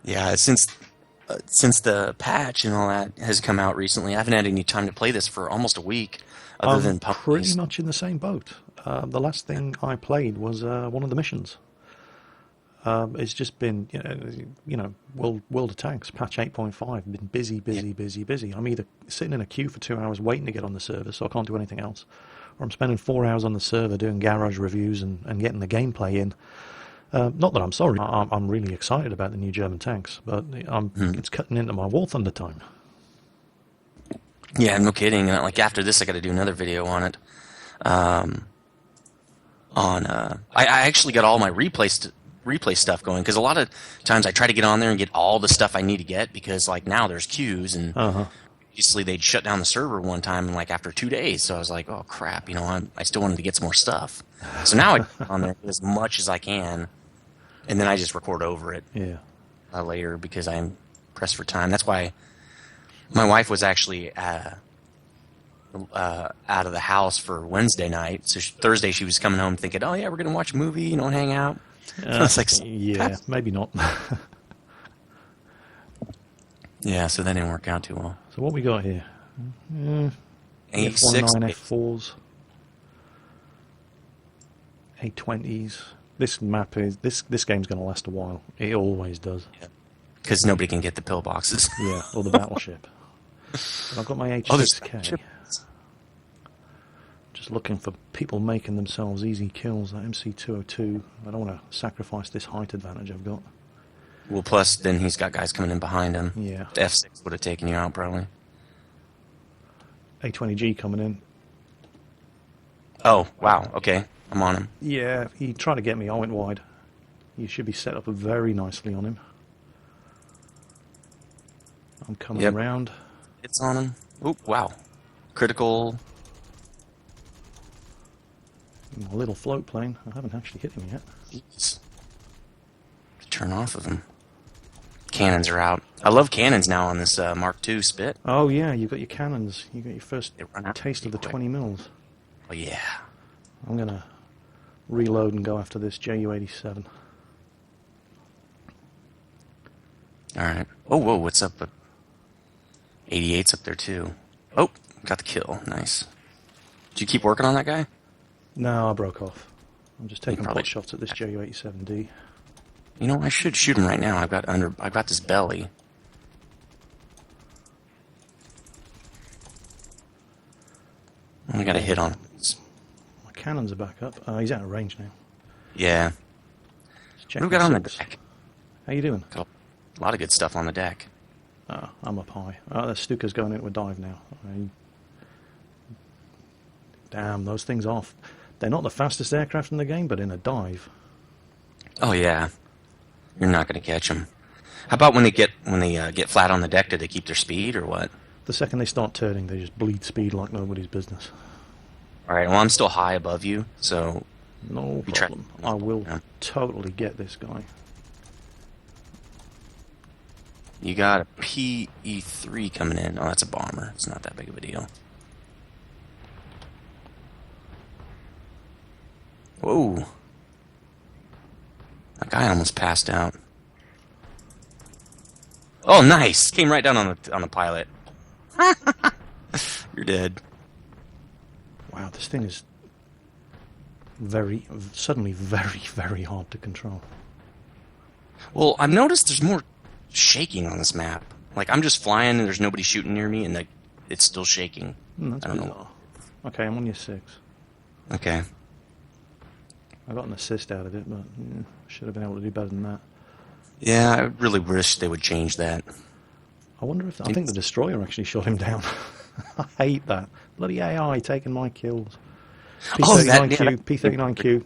Yeah, since the patch and all that has come out recently, I haven't had any time to play this for almost a week, other I'm than pretty puppies. much in the same boat. The last thing I played was one of the missions. It's just been, World of Tanks, patch 8.5, been busy, Yeah. busy, busy, busy. I'm either sitting in a queue for 2 hours waiting to get on the server, so I can't do anything else, or I'm spending 4 hours on the server doing garage reviews and getting the gameplay in. Not that I'm sorry, I'm really excited about the new German tanks, but Mhm. it's cutting into my War Thunder time. Yeah, no kidding. Like after this, I got to do another video on it. Um, I actually got all my replay stuff going because a lot of times I try to get on there and get all the stuff I need to get because like now there's queues and Uh-huh. obviously they'd shut down the server one time and like after 2 days, so I was like, oh crap, I still wanted to get some more stuff. So now I get on there as much as I can, and then I just record over it Yeah. later because I'm pressed for time. That's why my wife was actually out of the house for Wednesday night. So Thursday she was coming home thinking, oh yeah, we're gonna watch a movie, hang out. I was like, Yeah, maybe not. yeah, so that didn't work out too well. So what we got here? A6, F19, F4s, A20s. This map is this game's going to last a while. It always does. because nobody can get the pillboxes. Yeah, or the battleship. And I've got my Oh, there's H6K. Just looking for people making themselves easy kills. That MC202. I don't want to sacrifice this height advantage I've got. Well, plus then he's got guys coming in behind him. Yeah. The F6 would have taken you out probably. A20G coming in. Oh, wow. Okay. I'm on him. Yeah, he tried to get me. I went wide. You should be set up very nicely on him. I'm coming Yep. around. It's on him. Oop, wow. Critical. My little float plane. I haven't actually hit him yet. Jeez. Turn off of him. Cannons are out. I love cannons now on this Mark II Spit. Oh yeah, you've got your cannons. You got your first They run out taste of the pretty quick. 20 mils. Oh, yeah. I'm gonna reload and go after this Ju-87. All right. Oh, whoa, what's up? 88's up there, too. Oh, got the kill. Nice. Did you keep working on that guy? No, I broke off. I'm just taking probably- pot shots at this Ju-87D. I should shoot him right now. I've got this belly. Only got a hit on him. My cannons are back up. He's out of range now. Yeah. Just What checking do we got on the subs. deck? How you doing? Got a lot of good stuff on the deck. I'm up high. The Stuka's going into a dive now. Damn, those things off. They're not the fastest aircraft in the game, but in a dive. Oh yeah, you're not going to catch them. How about when they get flat on the deck? Do they keep their speed or what? The second they start turning, they just bleed speed like nobody's business. All right. Well, I'm still high above you, so No We try- problem. I will Yeah. totally get this guy. you got a PE3 coming in. Oh, that's a bomber. It's not that big of a deal. Whoa. That guy almost passed out. Oh, nice! Came right down on the pilot. You're dead. Wow, this thing is suddenly very, very hard to control. Well, I've noticed there's more shaking on this map. Like I'm just flying and there's nobody shooting near me, and like it's still shaking. That's I don't know. bizarre. Okay, I'm on your 6. Okay. I got an assist out of it, but should have been able to do better than that. Yeah, I really wish they would change that. I wonder if I think the destroyer actually shot him down. I hate that bloody AI taking my kills. Oh, P39Q, P39Q.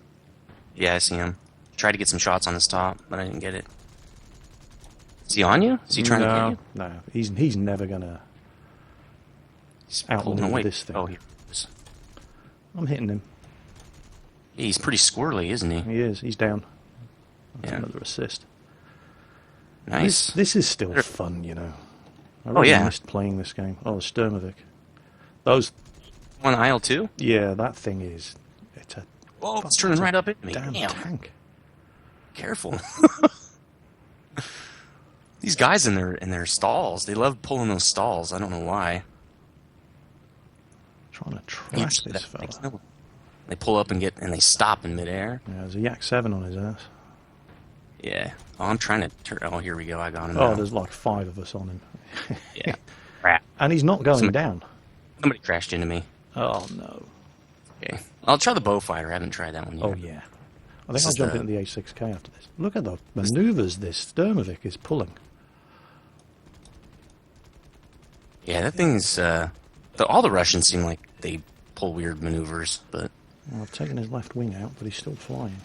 Yeah, I see him. Tried to get some shots on this top, but I didn't get it. Is he on you? Is he trying to get you? No, he's never gonna He's pulling outmaneuver away. this thing. Oh, he is. I'm hitting him. He's pretty squirrely, isn't he? He is. He's down. That's Yeah. another assist. Nice. This is still fun, I really yeah. missed playing this game. Oh, the Sturmovik. Those, On aisle 2? yeah, that thing it's a Oh, it's turning right up at me. damn Damn. tank. Careful. These guys in their stalls, they love pulling those stalls. I don't know why. Trying to track this fella. They pull up and they stop in midair. Yeah, there's a Yak 7 on his ass. Yeah. Oh, I'm trying to turn. Oh, here we go. I got him. Oh, now. there's like 5 of us on him. Yeah. Crap. And he's not going down. Somebody crashed into me. Oh, no. Okay. I'll try the Bowfighter. I haven't tried that one yet. Oh, yeah. I think I'll jump into the A6K after this. Look at the maneuvers this Sturmovik is pulling. Yeah, that thing's... all the Russians seem like they pull weird maneuvers, but... Well, I've taken his left wing out, but he's still flying.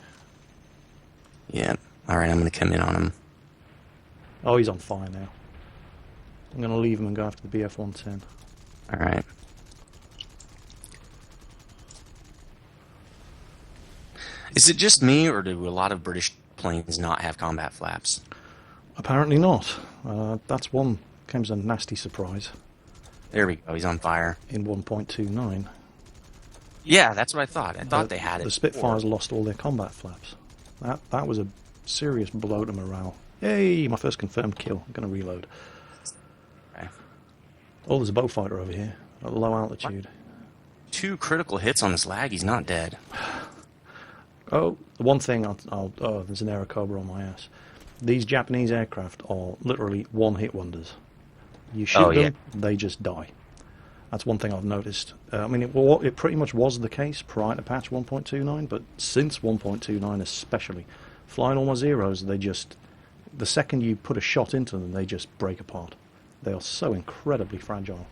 Yeah. Alright, I'm going to come in on him. Oh, he's on fire now. I'm going to leave him and go after the BF-110. Alright. Is it just me, or do a lot of British planes not have combat flaps? Apparently not. That's one came as a nasty surprise. There we go. He's on fire. In 1.29. Yeah, that's what I thought. I thought they had it. The Spitfires lost all their combat flaps. That was a serious blow to morale. Yay, my first confirmed kill. I'm going to reload. Okay. Oh, there's a Bowfighter over here at low altitude. 2 critical hits on this lag. He's not dead. Oh, the one thing oh, there's an Aerocobra on my ass. These Japanese aircraft are literally one-hit wonders. You shoot them, they just die. That's one thing I've noticed. I mean, it pretty much was the case prior to patch 1.29, but since 1.29 especially, flying all my zeros, the second you put a shot into them, they just break apart. They are so incredibly fragile.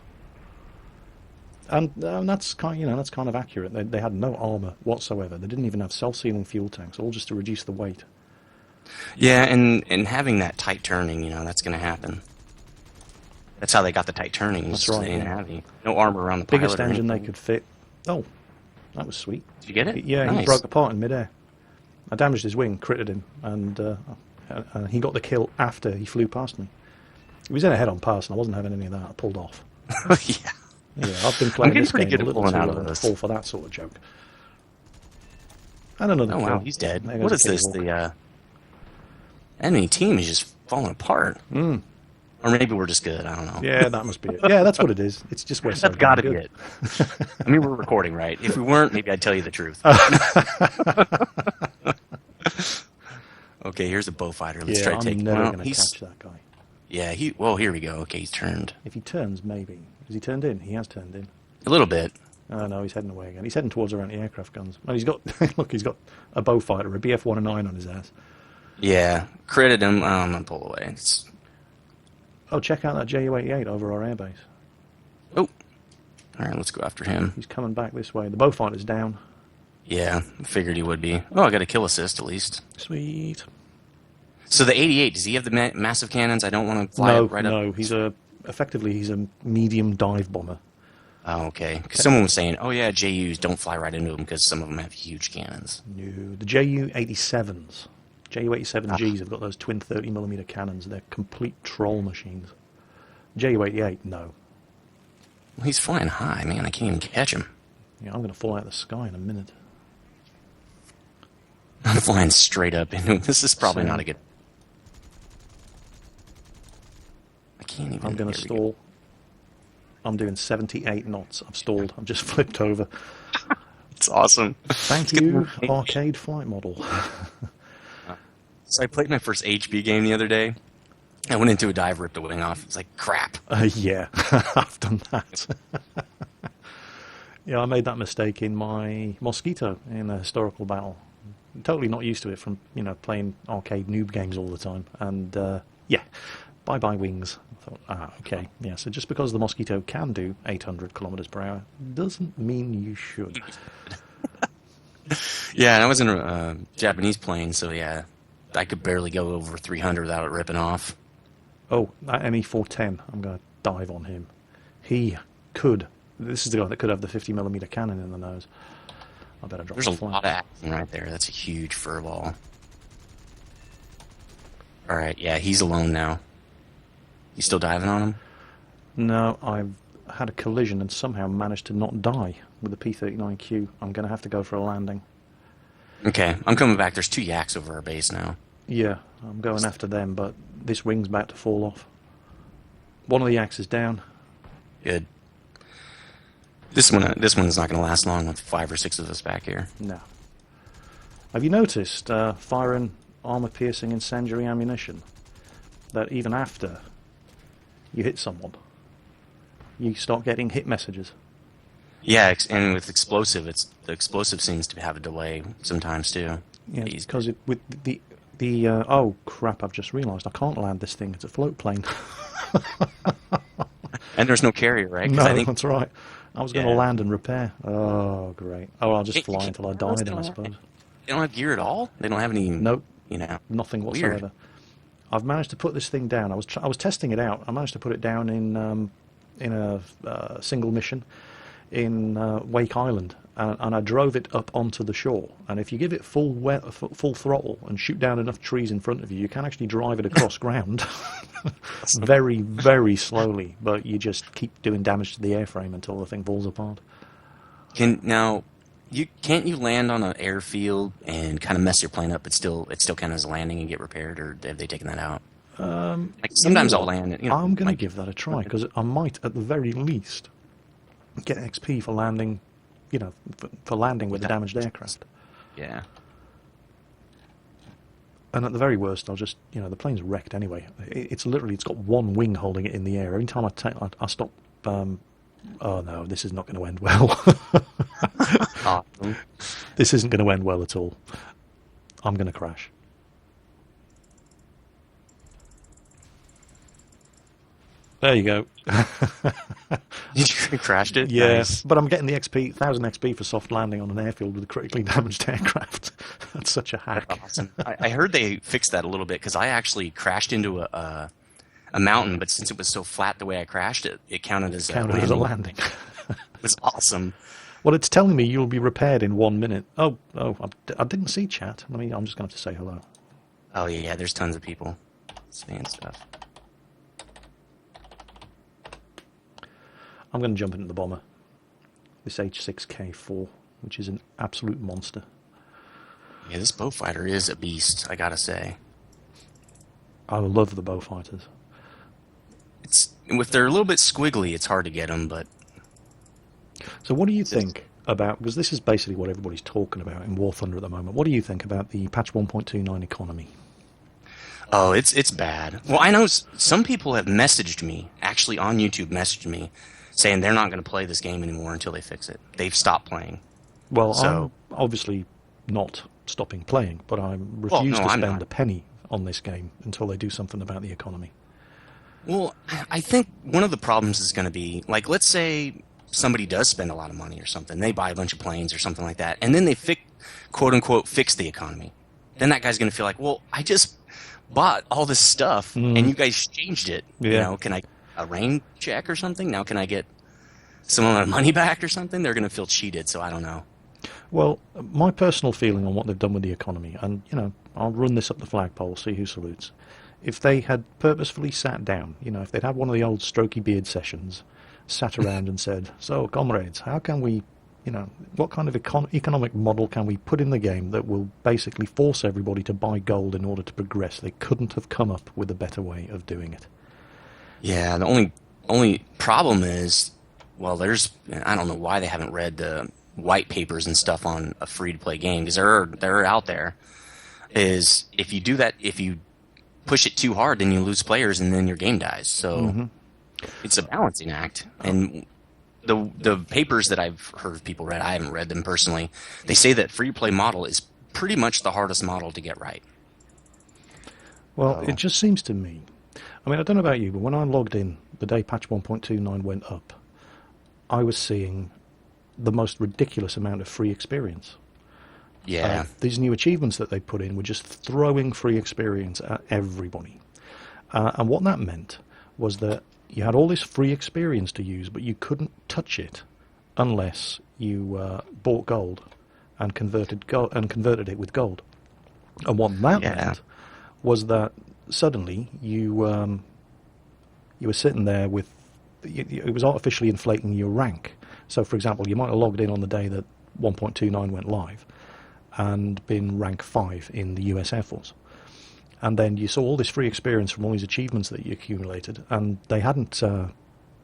And that's kind of accurate. They had no armor whatsoever. They didn't even have self-sealing fuel tanks, all just to reduce the weight. Yeah, and having that tight turning, that's going to happen. That's how they got the tight turning. That's right. They didn't have no armor around the pilot. Biggest engine they could fit. Oh, that was sweet. Did you get it? Yeah, nice. He broke apart in midair. I damaged his wing, critted him, and he got the kill after he flew past me. He was in a head-on pass, and I wasn't having any of that. I pulled off. Yeah. Yeah, I've been playing this pretty game good a at little pulling too out of long to this. fall for that sort of joke. And another Oh kill. wow, he's dead. There goes What is a this? Kitty The enemy team is just falling apart. Mm. Or maybe we're just good. I don't know. Yeah, that must be it. Yeah, that's what it is. It's just we're so That's got to damn be good. it. I mean, we're recording, right? If we weren't, maybe I'd tell you the truth. Okay, here's a Bowfighter. Let's try to take I'm him never out. going to catch that guy. Yeah, well, here we go. Okay, he's turned. If he turns, maybe. Has he turned in? He has turned in. A little bit. Oh no, he's heading away again. He's heading towards our anti-aircraft guns. And he's got, look, he's got a Bowfighter, a BF-109 on his ass. Yeah, credit him. I'm going to pull away. Oh, check out that Ju-88 over our airbase. Oh. All right, let's go after him. He's coming back this way. The Bowfighter's down. Yeah, figured he would be. Oh, I got a kill assist at least. Sweet. So the 88, does he have the massive cannons? I don't want to fly up right up. No, he's effectively he's a medium dive bomber. Oh, okay. Because someone was saying, oh yeah, JUs don't fly right into them because some of them have huge cannons. No, the Ju-87s. Ju-87Gs have got those twin 30mm cannons. They're complete troll machines. Ju-88, no. Well, he's flying high, man. I can't even catch him. Yeah, I'm going to fall out of the sky in a minute. I'm flying straight up into him. This is probably not a good... I can't even... I'm going to stall. I'm doing 78 knots. I've stalled. I've just flipped over. It's awesome. Thank you, arcade flight model. So I played my first HB game the other day. I went into a dive, ripped the wing off. It's like, crap. Yeah, I've done that. Yeah, I made that mistake in my Mosquito in a historical battle. Totally not used to it from, playing arcade noob games all the time. And, yeah, bye-bye wings. I thought, okay. Yeah, so just because the Mosquito can do 800 kilometers per hour doesn't mean you should. Yeah, and I was in a Japanese plane, so yeah, I could barely go over 300 without it ripping off. Oh, that ME-410, I'm going to dive on him. He could. This is the guy that could have the 50mm cannon in the nose. I better drop There's the a flag. lot of action right there. That's a huge furball. Alright, yeah, he's alone now. You still diving on him? No, I've had a collision and somehow managed to not die with the P-39Q. I'm going to have to go for a landing. Okay, I'm coming back. There's 2 yaks over our base now. Yeah, I'm going after them, but this wing's about to fall off. One of the axes down. Good. This one's not going to last long with 5 or 6 of us back here. No. Have you noticed firing armor-piercing incendiary ammunition, that even after you hit someone, you start getting hit messages? Yeah, and with explosive, the explosive seems to have a delay sometimes too. Yeah, because with the oh crap! I've just realised I can't land this thing. It's a float plane. And there's no carrier, right? No, I think, that's right. I was going to land and repair. Oh, great. Oh, I'll just fly until I die then, I suppose. They don't have gear at all? They don't have any... Nope. You know, nothing whatsoever. Weird. I've managed to put this thing down. I was testing it out. I managed to put it down in a single mission in Wake Island, and I drove it up onto the shore. And if you give it full throttle and shoot down enough trees in front of you, you can actually drive it across ground very, very slowly. But you just keep doing damage to the airframe until the thing falls apart. Can't you land on an airfield and kind of mess your plane up, but it still kind of is landing and get repaired, or have they taken that out? Sometimes I'll land. I'm going to give that a try, because I might, at the very least, get XP for landing, for landing with a damaged aircraft. Yeah. And at the very worst, I'll just, the plane's wrecked anyway. It's got one wing holding it in the air. Every time I stop. Oh no, this is not going to end well. Awesome. This isn't going to end well at all. I'm going to crash. There you go. You crashed it? Yeah, Nice. but I'm getting the 1,000 XP for soft landing on an airfield with a critically damaged aircraft. That's such a hack. That's awesome. I heard they fixed that a little bit, because I actually crashed into a mountain, but since it was so flat the way I crashed it, it counted as a landing. It was awesome. Well, it's telling me you'll be repaired in 1 minute. Oh, I didn't see chat. I'm just going to have to say hello. Oh yeah, there's tons of people saying stuff. I'm going to jump into the bomber. This H6K4, which is an absolute monster. Yeah, this bow fighter is a beast, I gotta say. I love the bow fighters. If they're a little bit squiggly, it's hard to get them, but... So what do you think about, because this is basically what everybody's talking about in War Thunder at the moment, what do you think about the patch 1.29 economy? Oh, it's bad. Well, I know some people have messaged me, actually on YouTube messaged me, saying they're not going to play this game anymore until they fix it. They've stopped playing. Well, I'm obviously not stopping playing, but I refuse to spend a penny on this game until they do something about the economy. Well, I think one of the problems is going to be, like, let's say somebody does spend a lot of money or something. They buy a bunch of planes or something like that, and then they quote-unquote fix the economy. Then that guy's going to feel like, well, I just bought all this stuff, and you guys changed it. Yeah. Can I a rain check or something? Now can I get some of my money back or something? They're going to feel cheated, so I don't know. Well, my personal feeling on what they've done with the economy, and, I'll run this up the flagpole, see who salutes. If they had purposefully sat down, if they'd had one of the old strokey beard sessions, sat around and said, so, comrades, how can we, what kind of economic model can we put in the game that will basically force everybody to buy gold in order to progress? They couldn't have come up with a better way of doing it. Yeah, the only problem is, well, I don't know why they haven't read the white papers and stuff on a free-to-play game, because they're out there, is if you do that, if you push it too hard, then you lose players and then your game dies. So it's a balancing act. And the papers that I've heard people read, I haven't read them personally, they say that free-to-play model is pretty much the hardest model to get right. Well, it just seems to me, I don't know about you, but when I logged in the day patch 1.29 went up, I was seeing the most ridiculous amount of free experience. Yeah. These new achievements that they put in were just throwing free experience at everybody. And what that meant was that you had all this free experience to use, but you couldn't touch it unless you bought gold and converted it with gold. And what that meant was that suddenly you were sitting there with, it was artificially inflating your rank. So, for example, you might have logged in on the day that 1.29 went live and been rank 5 in the US Air Force. and then you saw all this free experience from all these achievements that you accumulated, and they hadn't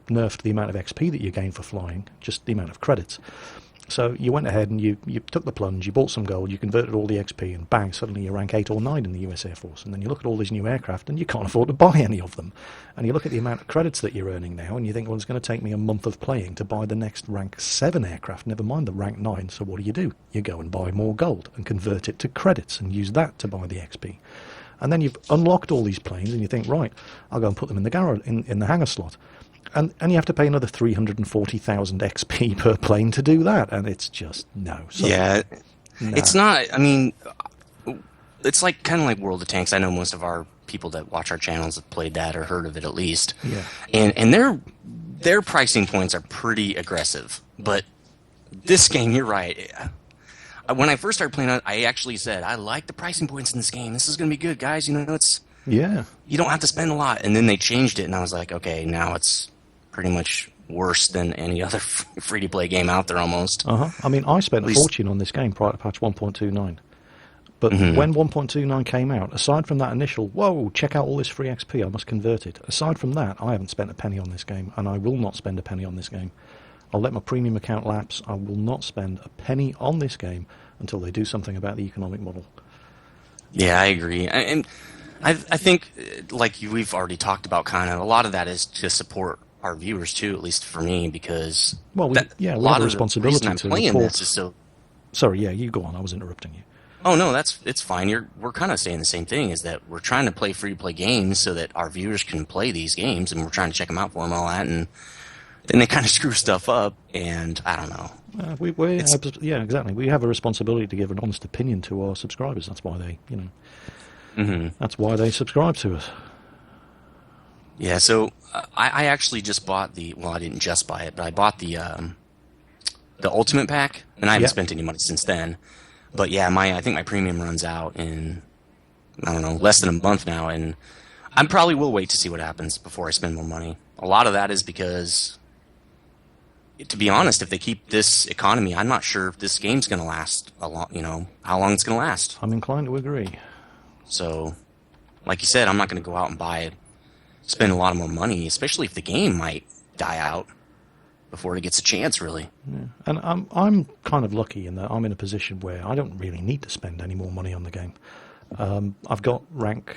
nerfed the amount of XP that you gained for flying, just the amount of credits. So you went ahead and you took the plunge, you bought some gold, you converted all the XP, and bang, suddenly you're rank 8 or 9 in the US Air Force. And then you look at all these new aircraft and you can't afford to buy any of them. And you look at the amount of credits that you're earning now and you think, well, it's going to take me a month of playing to buy the next rank 7 aircraft, never mind the rank 9. So what do? You go and buy more gold and convert it to credits and use that to buy the XP. And then you've unlocked all these planes and you think, right, I'll go and put them in the garage, in the hangar slot. And you have to pay another 340,000 XP per plane to do that, and it's just no. Yeah, no. It's not. I mean, it's like kind of like World of Tanks. I know most of our people that watch our channels have played that or heard of it at least. Yeah. And their pricing points are pretty aggressive. But this game, you're right. When I first started playing it, I actually said I like the pricing points in this game. This is going to be good, guys. You know, it's you don't have to spend a lot. And then they changed it, and I was like, okay, now it's pretty much worse than any other free-to-play game out there almost. I mean, I spent a fortune on this game prior to patch 1.29. But when 1.29 came out, aside from that initial, whoa, check out all this free XP, I must convert it. Aside from that, I haven't spent a penny on this game, and I will not spend a penny on this game. I'll let my premium account lapse. I will not spend a penny on this game until they do something about the economic model. Yeah, I agree. And I think, like we've already talked about, kind of, a lot of that is to support our viewers too, at least for me, because we have a responsibility to playing report. This is so. Sorry, you go on. I was interrupting you. Oh no, it's fine. We're kind of saying the same thing. Is that we're trying to play free to play games so that our viewers can play these games, and we're trying to check them out for them all that, and then they kind of screw stuff up, and I don't know. Yeah, exactly. We have a responsibility to give an honest opinion to our subscribers. That's why that's why they subscribe to us. Yeah, so I actually just bought I didn't just buy it, but I bought the Ultimate Pack, and I haven't spent any money since then. But yeah, I think my premium runs out in, I don't know, less than a month now, and I probably will wait to see what happens before I spend more money. A lot of that is because, to be honest, if they keep this economy, I'm not sure if this game's going to last how long it's going to last. I'm inclined to agree. So, like you said, I'm not going to go out and spend a lot more money, especially if the game might die out before it gets a chance, really. Yeah. And I'm kind of lucky in that I'm in a position where I don't really need to spend any more money on the game. I've got rank,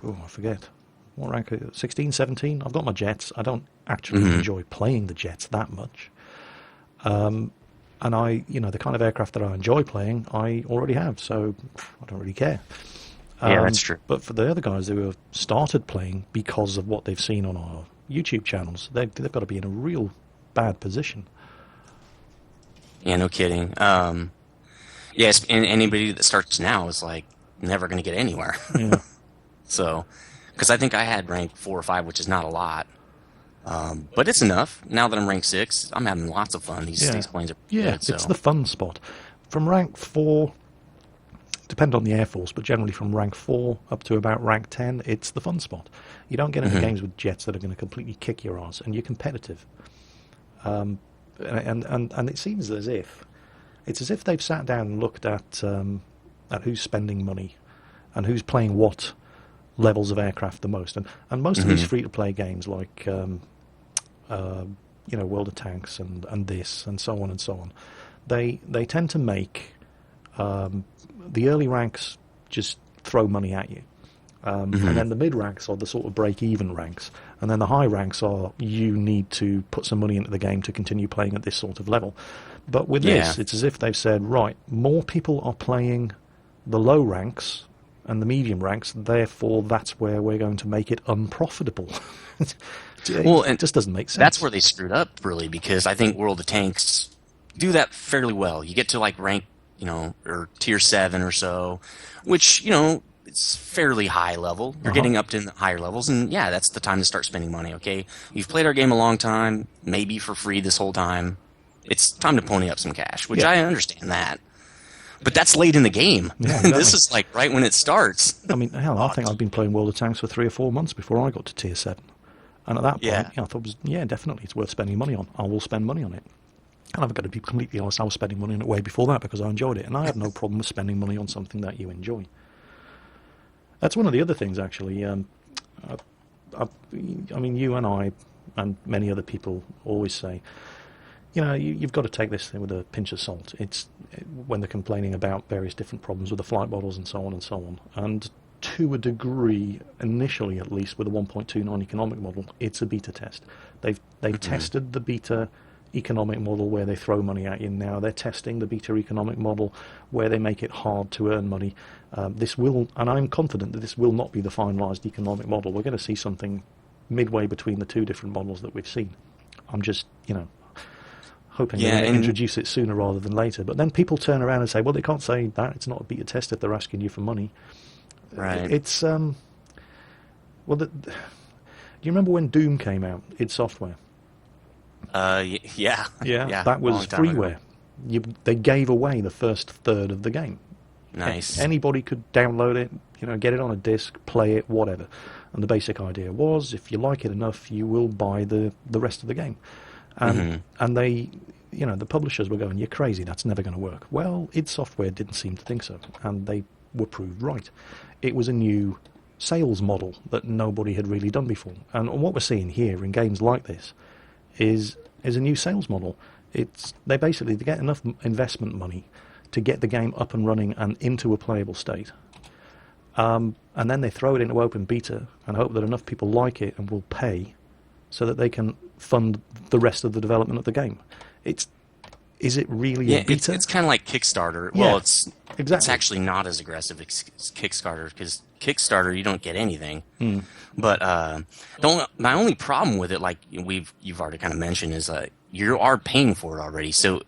I forget, what rank, 16, 17? I've got my jets. I don't actually enjoy playing the jets that much. And the kind of aircraft that I enjoy playing, I already have, so I don't really care. Yeah, that's true. But for the other guys who have started playing because of what they've seen on our YouTube channels, they've got to be in a real bad position. Yeah, no kidding. Yes, and anybody that starts now is like never going to get anywhere. Yeah. So, because I think I had rank 4 or 5, which is not a lot, but it's enough. Now that I'm rank 6, I'm having lots of fun. These planes are good, it's the fun spot. From rank 4. Depend on the Air Force, but generally from rank 4 up to about rank 10, it's the fun spot. You don't get into games with jets that are going to completely kick your ass, and you're competitive. And it seems as if they've sat down and looked at who's spending money and who's playing what levels of aircraft the most. And most of these free-to-play games, like World of Tanks and this and so on, they tend to make the early ranks just throw money at you. And then the mid ranks are the sort of break-even ranks. And then the high ranks are you need to put some money into the game to continue playing at this sort of level. But with this, it's as if they've said, right, more people are playing the low ranks and the medium ranks, therefore that's where we're going to make it unprofitable. It just doesn't make sense. That's where they screwed up, really, because I think World of Tanks do that fairly well. You get to like rank, or tier 7 or so, which, it's fairly high level. You're getting up to the higher levels, and yeah, that's the time to start spending money, okay? You've played our game a long time, maybe for free this whole time. It's time to pony up some cash, which I understand that. But that's late in the game. Yeah, exactly. This is like right when it starts. I mean, hell, I think I've been playing World of Tanks for 3 or 4 months before I got to tier 7. And at that point, I thought it was, definitely it's worth spending money on. I will spend money on it. And I've got to be completely honest, I was spending money on it way before that because I enjoyed it. And I have no problem with spending money on something that you enjoy. That's one of the other things, actually. I, I mean, you and I and many other people always say, you've got to take this thing with a pinch of salt. When they're complaining about various different problems with the flight models and so on and so on. And to a degree, initially at least, with the 1.29 economic model, it's a beta test. They've tested the beta economic model where they throw money at you. Now they're testing the beta economic model where they make it hard to earn money. And I'm confident that this will not be the finalised economic model. We're going to see something midway between the two different models that we've seen. I'm just, hoping they're going to introduce it sooner rather than later. But then people turn around and say, well, they can't say that. It's not a beta test if they're asking you for money. Right. It's, do you remember when Doom came out, id Software? Yeah. Yeah. That was freeware. They gave away the first third of the game. Nice. Anybody could download it, get it on a disc, play it, whatever. And the basic idea was, if you like it enough, you will buy the rest of the game. And they, the publishers were going, you're crazy, that's never going to work. Well, id Software didn't seem to think so, and they were proved right. It was a new sales model that nobody had really done before. And what we're seeing here in games like this is a new sales model. They get enough investment money to get the game up and running and into a playable state. And then they throw it into open beta and hope that enough people like it and will pay so that they can fund the rest of the development of the game. Is it really a beta? It's kind of like Kickstarter. Yeah, well, it's actually not as aggressive as Kickstarter, because Kickstarter you don't get anything. But my only problem with it, like you've already kind of mentioned, is you are paying for it already. So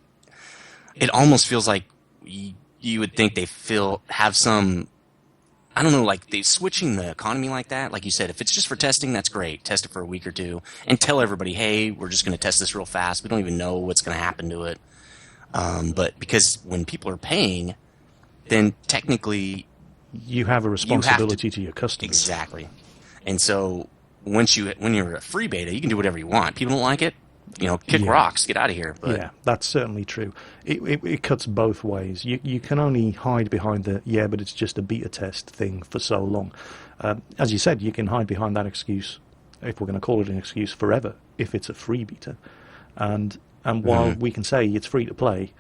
it almost feels like you would think they have some. I don't know, like they switching the economy like that. Like you said, if it's just for testing, that's great. Test it for a week or two and tell everybody, hey, we're just going to test this real fast. We don't even know what's going to happen to it. But because when people are paying, then technically you have a responsibility to your customers. Exactly. And so when you're a free beta, you can do whatever you want. People don't like it, kick rocks, get out of here. But yeah, that's certainly true. It cuts both ways. You can only hide behind but it's just a beta test thing for so long. As you said, you can hide behind that excuse, if we're going to call it an excuse, forever, if it's a free beta. And while we can say it's free to play,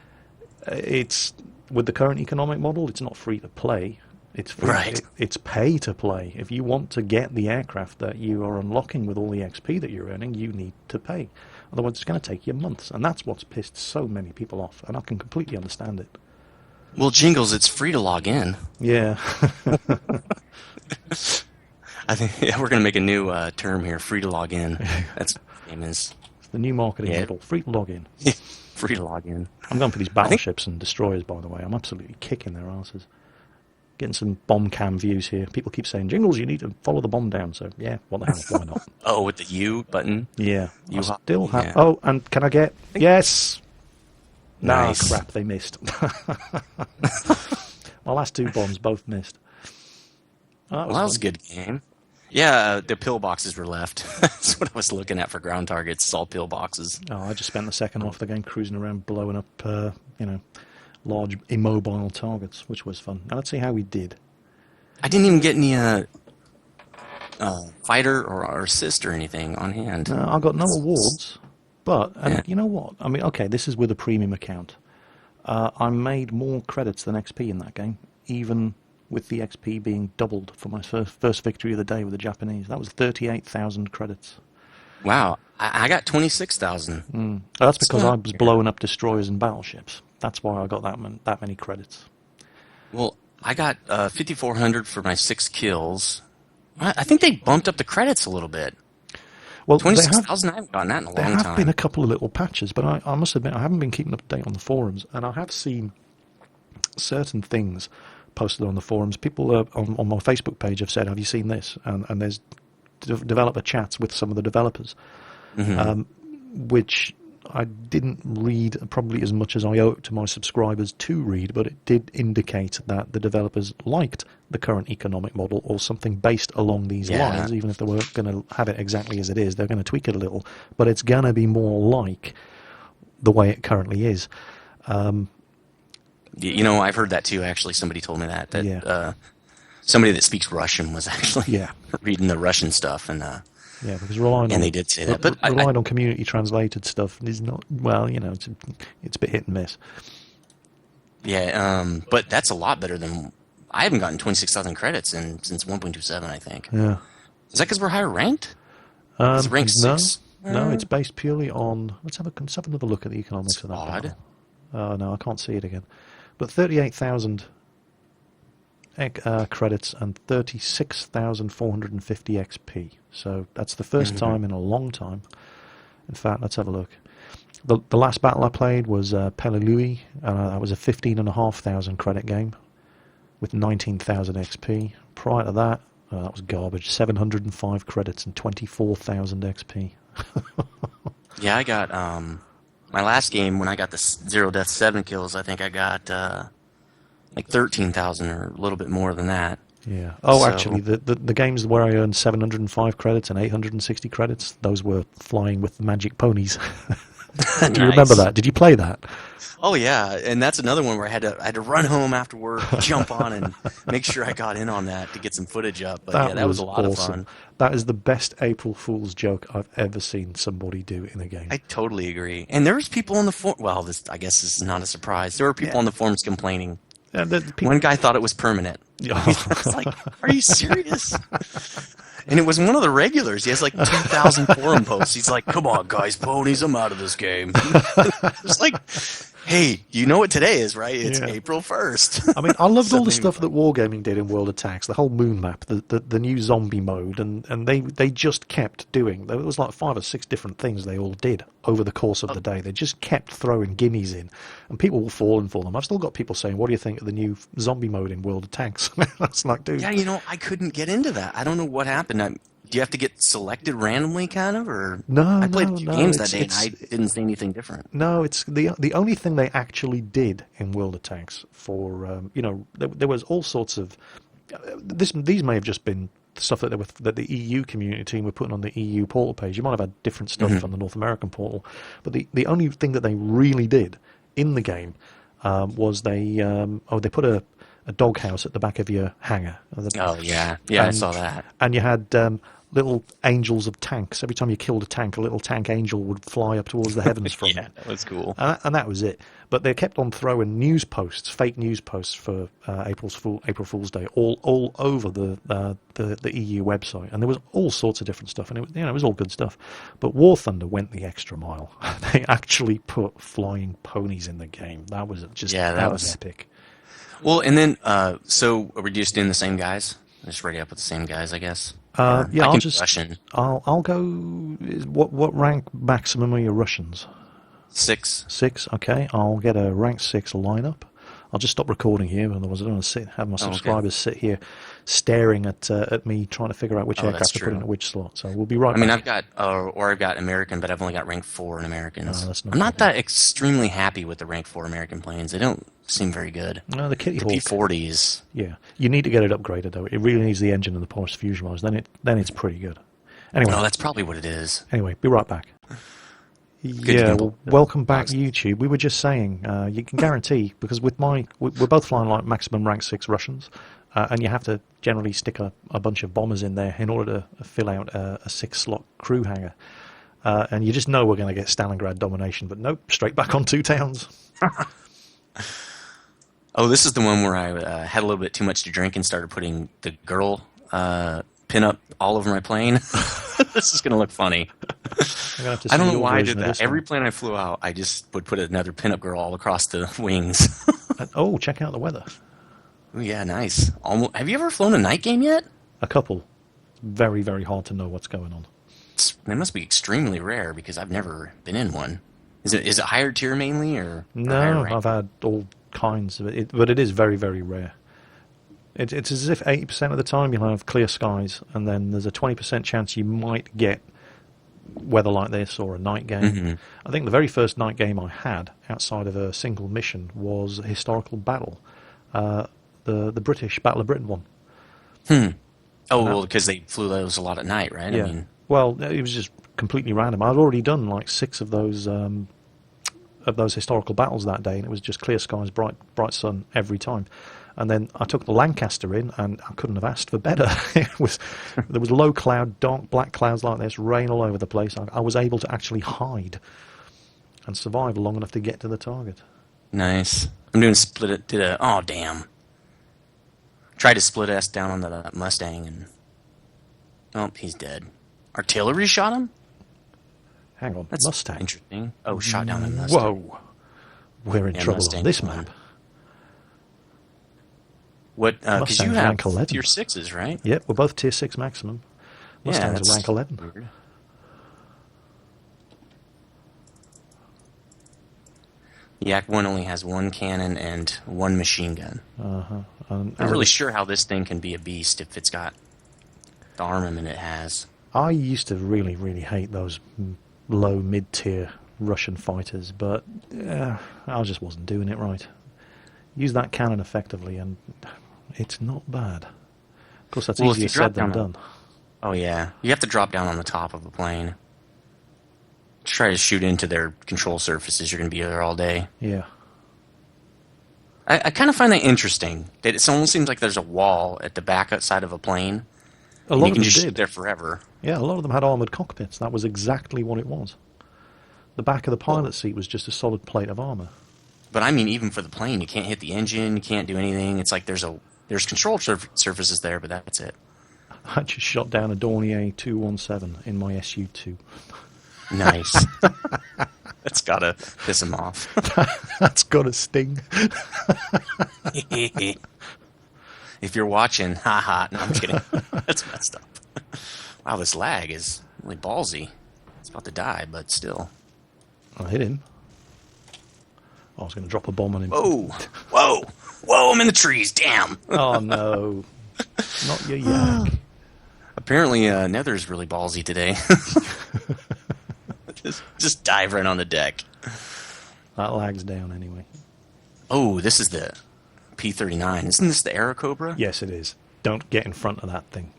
it's with the current economic model, it's not free to play. It's free. Right. It's pay to play. If you want to get the aircraft that you are unlocking with all the XP that you're earning, you need to pay. Otherwise, it's going to take you months, and that's what's pissed so many people off, and I can completely understand it. Well, Jingles, it's free to log in. Yeah. I think we're going to make a new term here, free to log in. That's what the name is. It's the new marketing model, free to log in. Free to log in. I'm going for these battleships and destroyers, by the way. I'm absolutely kicking their asses. Getting some bomb cam views here. People keep saying, Jingles, you need to follow the bomb down. So, yeah, what the hell, why not? Oh, with the U button? Yeah. You still have... Yeah. Oh, and can I get... Yes! Nice. Nah, crap, they missed. My last two bombs both missed. That was a good game. Yeah, the pillboxes were left. That's what I was looking at for ground targets. It's all pillboxes. Oh, I just spent the second half of the game cruising around blowing up, large immobile targets, which was fun. Now let's see how we did. I didn't even get any fighter or assist or anything on hand. I got no awards, but you know what? I mean, okay, this is with a premium account. I made more credits than XP in that game, even with the XP being doubled for my first victory of the day with the Japanese. That was 38,000 credits. Wow, I got 26,000. That's because I was blowing up destroyers and battleships. That's why I got that many credits. Well, I got 5,400 for my 6 kills. I think they bumped up the credits a little bit. Well, 26,000, I haven't gotten that in a long time. There have been a couple of little patches, but I must admit I haven't been keeping up to date on the forums, and I have seen certain things posted on the forums. People on my Facebook page have said, have you seen this? And there's developer chats with some of the developers, which I didn't read probably as much as I owe it to my subscribers to read, but it did indicate that the developers liked the current economic model or something based along these lines. Even if they weren't going to have it exactly as it is, they're going to tweak it a little, but it's going to be more like the way it currently is. I've heard that too, actually. Somebody told me that. somebody that speaks Russian was actually Yeah. reading the Russian stuff, and Yeah, because relying and on they did say that. But relying on community translated stuff is not, well, it's a bit hit and miss. yeah, but that's a lot better than I haven't gotten 26,000 credits since 1.27, I think. Yeah. Is that because we're higher ranked? Is it rank No, 6? no, it's based purely on. Let's have another look at the economics of that odd. battle. Oh no, I can't see it again. But 38,000 credits and 36,450 XP. So that's the first time in a long time. In fact, let's have a look. The last battle I played was Peleliui, and that was a 15,500 credit game with 19,000 XP. Prior to that, that was garbage. 705 credits and 24,000 XP. Yeah, I got my last game when I got the 0 death 7 kills. I think I got like 13,000 or a little bit more than that. Yeah. Oh, So- actually, the games where I earned 705 credits and 860 credits, those were flying with the magic ponies. Do you remember Nice. that? Did you play that? Oh yeah, and that's another one where I had to run home after work, jump on, and make sure I got in on that to get some footage up. But yeah, that was a lot of fun. That is the best April Fool's joke I've ever seen somebody do in a game. I totally agree. And there was people on the forum. Well, I guess this is not a surprise. There were people on the forums complaining. One guy thought it was permanent. It's like, are you serious? And it was one of the regulars. He has like 2,000 forum posts. He's like, "Come on, guys, ponies, I'm out of this game." It's like, hey, you know what today is, right? It's April 1st. I mean, I loved all the stuff that Wargaming did in World Attacks, the whole moon map, the new zombie mode, and they just kept doing. There was like 5 or 6 different things they all did over the course of the day. They just kept throwing gimmies in, and people were falling for them. I've still got people saying, "What do you think of the new zombie mode in World Attacks?" That's like, dude. Yeah, I couldn't get into that. I don't know what happened. Do you have to get selected randomly, kind of, or No, I played a few games that it's- day, and I didn't see anything different. No, it's the only thing they actually did in World Attacks for there was all sorts of these may have just been stuff that the EU community team were putting on the EU portal page. You might have had different stuff on the North American portal, but the only thing that they really did in the game was they put a doghouse at the back of your hangar. Oh yeah, I saw that. And you had little angels of tanks. Every time you killed a tank, a little tank angel would fly up towards the heavens from it. Yeah, that was cool. And that was it. But they kept on throwing news posts, fake news posts for April Fool's Day, all over the EU website, and there was all sorts of different stuff, and it was all good stuff. But War Thunder went the extra mile. They actually put flying ponies in the game. That was that was epic. Well, and then so are we just doing the same guys? Just ready up with the same guys, I guess. Yeah, I I'll can just Russian. I'll go. What rank maximum are your Russians? 6. 6. Okay, I'll get a rank 6 lineup. I'll just stop recording here, otherwise I don't want to have my subscribers sit here staring at me trying to figure out which aircraft to put in at which slot. So we'll be right back. I mean, I've got American, but I've only got rank 4 in Americans. Oh, that's not I'm not that extremely happy with the rank 4 American planes. They don't seem very good. No, the Kitty The Hawk. P-40s. Yeah, you need to get it upgraded though. It really needs the engine and the polished fusion wires. Then it's pretty good. Anyway, No, that's probably what it is. Anyway, be right back. Welcome back, YouTube. We were just saying, you can guarantee, because we're both flying like maximum rank 6 Russians, and you have to generally stick a bunch of bombers in there in order to fill out a 6-slot crew hangar. And you just know we're going to get Stalingrad domination, but nope, straight back on 2 towns. Oh, this is the one where I had a little bit too much to drink and started putting the girl pin-up all over my plane. This is going to look funny. I don't know why I did that. Every plane I flew out, I just would put another pin-up girl all across the wings. Oh, check out the weather. Ooh, yeah, nice. Have you ever flown a night game yet? A couple. It's very, very hard to know what's going on. They must be extremely rare because I've never been in one. Is it higher tier mainly or higher No, rank? I've had all kinds of it, but it is very, very rare. It's as if 80% of the time you'll have clear skies, and then there's a 20% chance you might get weather like this or a night game. Mm-hmm. I think the very first night game I had outside of a single mission was a historical battle, the British Battle of Britain one. Oh, well, because they flew those a lot at night, right? Yeah. I mean, Well, it was just completely random. I'd already done like 6 of those of those historical battles that day, and it was just clear skies, bright sun every time. And then I took the Lancaster in, and I couldn't have asked for better. There was low cloud, dark black clouds like this, rain all over the place. I was able to actually hide and survive long enough to get to the target. Nice. I'm doing split it. Oh damn! Tried to split S down on the Mustang, and oh, he's dead. Artillery shot him. Hang on, That's Mustang. interesting. Oh, shot down the Mustang. Whoa, we're in trouble Mustang on this one. map. What? Because you Mustang's have rank 11. tier 6s, right? Yep, we're both tier 6 maximum. Mustang's that's a rank 11. weird. Yak 1 only has one cannon and one machine gun. I'm not really sure how this thing can be a beast if it's got the armament it has. I used to really, really hate those low, mid-tier Russian fighters, but I just wasn't doing it right. Use that cannon effectively, and it's not bad. Of course, that's easier said than done. Oh, yeah. You have to drop down on the top of a plane. Try to shoot into their control surfaces. You're going to be there all day. Yeah. I kind of find that interesting. That it almost seems like there's a wall at the back outside of a plane. A lot you of can them just did. shoot there forever. Yeah, a lot of them had armoured cockpits. That was exactly what it was. The back of the pilot seat was just a solid plate of armour. But I mean, even for the plane, you can't hit the engine. You can't do anything. It's like there's control surfaces there, but that's it. I just shot down a Dornier 217 in my SU-2. Nice. That's gotta piss him off. That's got a sting. If you're watching, haha. No, I'm kidding. That's messed up. Wow, this lag is really ballsy. It's about to die, but still. I hit him. I was going to drop a bomb on him. Whoa! Whoa! Whoa! I'm in the trees. Damn! Oh no! Not your yak. Apparently, Nether's really ballsy today. just dive right on the deck. That lag's down anyway. Oh, this is the P-39. Isn't this the Aerocobra? Yes, it is. Don't get in front of that thing.